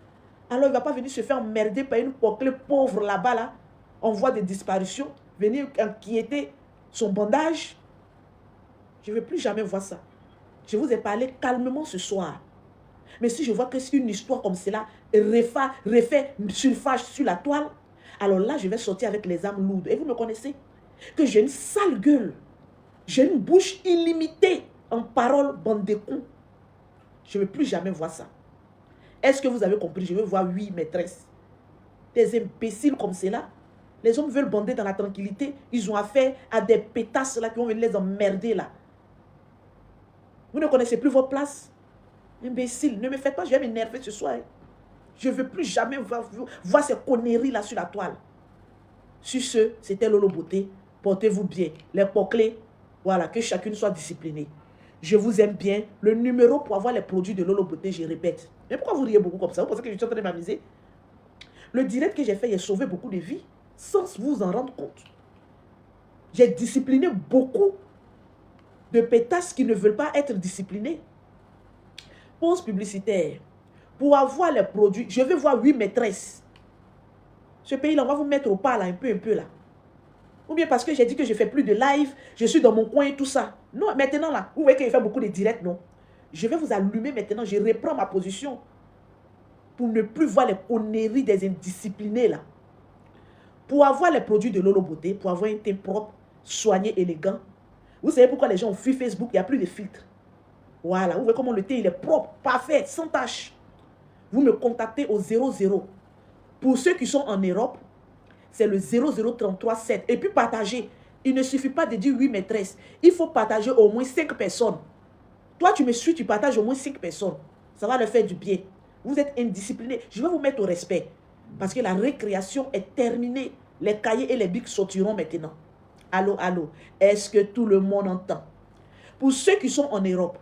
S1: Alors, il ne va pas venir se faire emmerder par une bouclée pauvre là-bas, là. On voit des disparitions. Venir inquiéter son bandage. Je ne veux plus jamais voir ça. Je vous ai parlé calmement ce soir. Mais si je vois que c'est une histoire comme cela, refait surface sur la toile, alors là, je vais sortir avec les âmes lourdes. Et vous me connaissez? Que j'ai une sale gueule. J'ai une bouche illimitée en paroles, bande de cons. Je ne veux plus jamais voir ça. Est-ce que vous avez compris? Je veux voir 8 maîtresses. Des imbéciles comme cela. Les hommes veulent bander dans la tranquillité. Ils ont affaire à des pétasses là qui vont venir les emmerder là. Vous ne connaissez plus vos places? Imbécile, ne me faites pas, je vais m'énerver ce soir. Je ne veux plus jamais voir ces conneries là sur la toile. Sur ce, c'était Lolo Beauté. Portez-vous bien. Les poclés, voilà, que chacune soit disciplinée. Je vous aime bien. Le numéro pour avoir les produits de Lolo Beauté, je répète. Mais pourquoi vous riez beaucoup comme ça? Vous pensez que je suis en train de m'amuser? Le direct que j'ai fait, il a sauvé beaucoup de vies sans vous en rendre compte. J'ai discipliné beaucoup de pétasses qui ne veulent pas être disciplinés. Pause publicitaire. Pour avoir les produits, je vais voir 8 maîtresses. Ce pays-là, on va vous mettre au pas là, un peu là. Ou bien parce que j'ai dit que je ne fais plus de live, je suis dans mon coin et tout ça. Non, maintenant là, vous voyez que je fais beaucoup de directs, non? Je vais vous allumer maintenant, je reprends ma position. Pour ne plus voir les conneries des indisciplinés là. Pour avoir les produits de Lolo Beauté, pour avoir un teint propre, soigné, élégant. Vous savez pourquoi les gens ont fui Facebook, il n'y a plus de filtre. Voilà, vous voyez comment le teint il est propre, parfait, sans tache. Vous me contactez au 00. Pour ceux qui sont en Europe, c'est le 0033 7. Et puis partager. Il ne suffit pas de dire 8 maîtresses. Il faut partager au moins 5 personnes. Toi, tu me suis, tu partages au moins 5 personnes. Ça va leur faire du bien. Vous êtes indisciplinés. Je vais vous mettre au respect. Parce que la récréation est terminée. Les cahiers et les bics sortiront maintenant. Allô, allô. Est-ce que tout le monde entend? Pour ceux qui sont en Europe,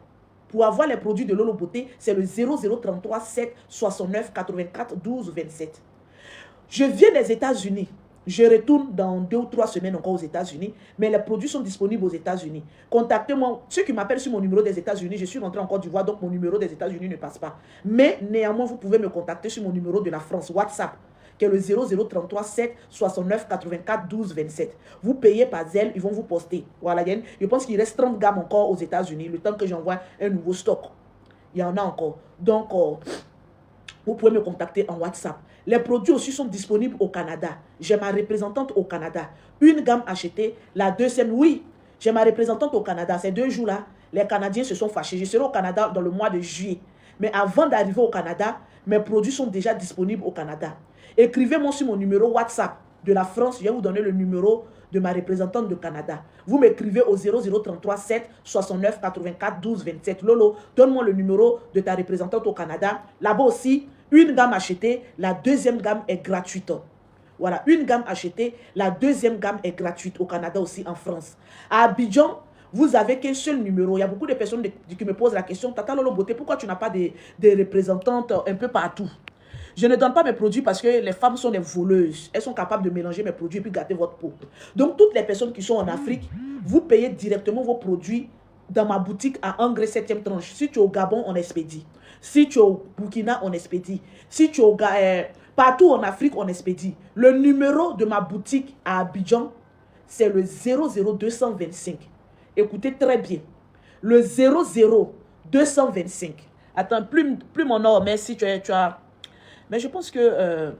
S1: pour avoir les produits de Lolo Beauté, c'est le 0033 7 69 84 12 27. Je viens des États-Unis. Je retourne dans 2 ou 3 semaines encore aux États-Unis. Mais les produits sont disponibles aux États-Unis. Contactez-moi. Ceux qui m'appellent sur mon numéro des États-Unis, je suis rentré en Côte d'Ivoire, donc mon numéro des États-Unis ne passe pas. Mais néanmoins, vous pouvez me contacter sur mon numéro de la France, WhatsApp, qui est le 0033 7 69 84 12 27. Vous payez par Zelle, ils vont vous poster. Voilà, je pense qu'il reste 30 gammes encore aux États-Unis, le temps que j'envoie un nouveau stock. Il y en a encore. Donc, vous pouvez me contacter en WhatsApp. Les produits aussi sont disponibles au Canada. J'ai ma représentante au Canada. Une gamme achetée, la deuxième, oui. J'ai ma représentante au Canada. Ces 2 jours-là, les Canadiens se sont fâchés. Je serai au Canada dans le mois de juillet. Mais avant d'arriver au Canada, mes produits sont déjà disponibles au Canada. Écrivez-moi sur mon numéro WhatsApp de la France. Je vais vous donner le numéro de ma représentante de Canada. Vous m'écrivez au 0033 7 69 84 12 27. Lolo, donne-moi le numéro de ta représentante au Canada. Là-bas aussi, une gamme achetée, la deuxième gamme est gratuite. Voilà, une gamme achetée, la deuxième gamme est gratuite au Canada aussi, en France. À Abidjan, vous avez qu'un seul numéro. Il y a beaucoup de personnes qui me posent la question, Tata Lolo Beauté, pourquoi tu n'as pas des représentantes un peu partout? Je ne donne pas mes produits parce que les femmes sont des voleuses. Elles sont capables de mélanger mes produits et puis gâter votre peau. Donc, toutes les personnes qui sont en Afrique, vous payez directement vos produits dans ma boutique à Angré 7e tranche. Si tu es au Gabon, on expédie. Si tu es au Burkina, on expédie. Si tu es au partout en Afrique, on expédie. Le numéro de ma boutique à Abidjan, c'est le 00225. Écoutez très bien. Le 00225. Attends, plus mon nom, mais si tu as... Mais je pense que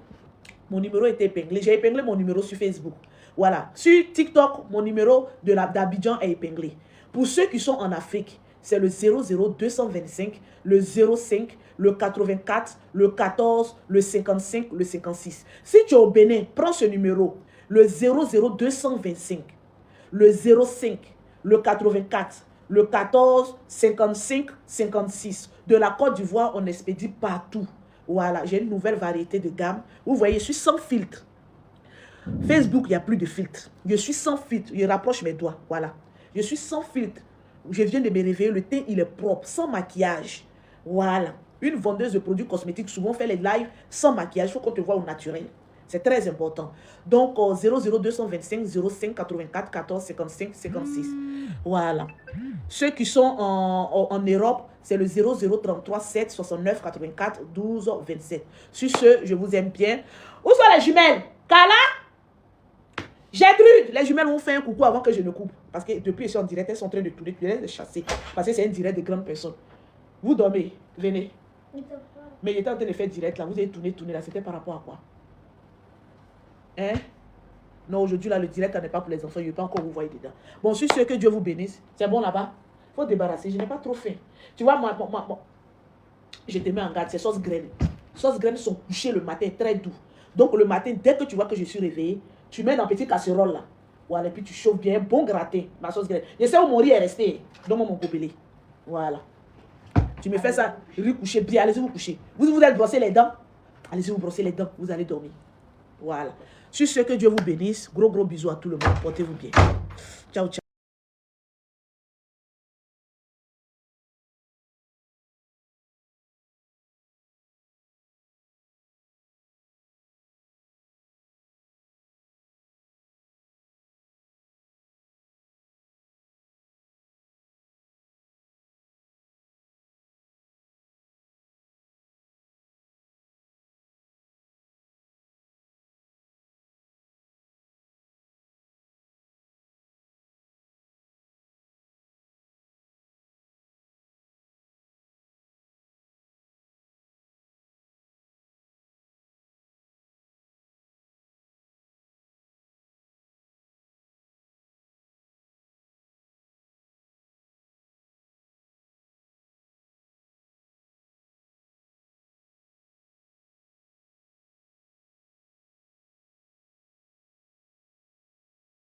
S1: mon numéro était épinglé. J'ai épinglé mon numéro sur Facebook. Voilà. Sur TikTok, mon numéro d'Abidjan est épinglé. Pour ceux qui sont en Afrique, c'est le 00225, le 05, le 84, le 14, le 55, le 56. Si tu es au Bénin, prends ce numéro, le 00225, le 05, le 84, le 14, 55, 56. De la Côte d'Ivoire, on expédie partout. Voilà, j'ai une nouvelle variété de gamme. Vous voyez, je suis sans filtre. Facebook, il n'y a plus de filtre. Je suis sans filtre. Je rapproche mes doigts. Voilà. Je suis sans filtre. Je viens de me réveiller. Le teint, il est propre, sans maquillage. Voilà. Une vendeuse de produits cosmétiques souvent fait les lives sans maquillage. Il faut qu'on te voit au naturel. C'est très important. Donc, 00225 05 84 14 55 56. Voilà. Ceux qui sont en Europe, c'est le 0033 7 69 84 12 27. Sur ce, je vous aime bien. Où sont les jumelles? Kala? Gertrude, les jumelles ont fait un coucou avant que je ne coupe. Parce que depuis, elles sont en direct, elles sont en train de tourner, tu les chasser. Parce que c'est un direct de grandes personnes. Vous dormez, venez. Mais il était en train de faire direct là, vous avez tourné là, c'était par rapport à quoi? Hein? Non, aujourd'hui là, le direct n'est pas pour les enfants, je ne vais pas encore vous voir dedans. Bon, sur ce, que Dieu vous bénisse. C'est bon là-bas? Il faut débarrasser, je n'ai pas trop faim. Tu vois, moi, je te mets en garde, c'est sauce graines. Sauce graines sont couchées le matin, très doux. Donc le matin, dès que tu vois que je suis réveillée, tu mets dans une petite casserole là. Voilà, et puis tu chauffes bien, bon gratin, ma sauce graine. Je sais où mon riz est resté. Donne-moi mon gobelé. Voilà. Tu me fais ça, riz couché bien, allez-y vous coucher. Vous allez brosser les dents. Allez-y vous brosser les dents, vous allez dormir. Voilà. Sur ce, que Dieu vous bénisse. Gros bisous à tout le monde. Portez-vous bien. Ciao, ciao.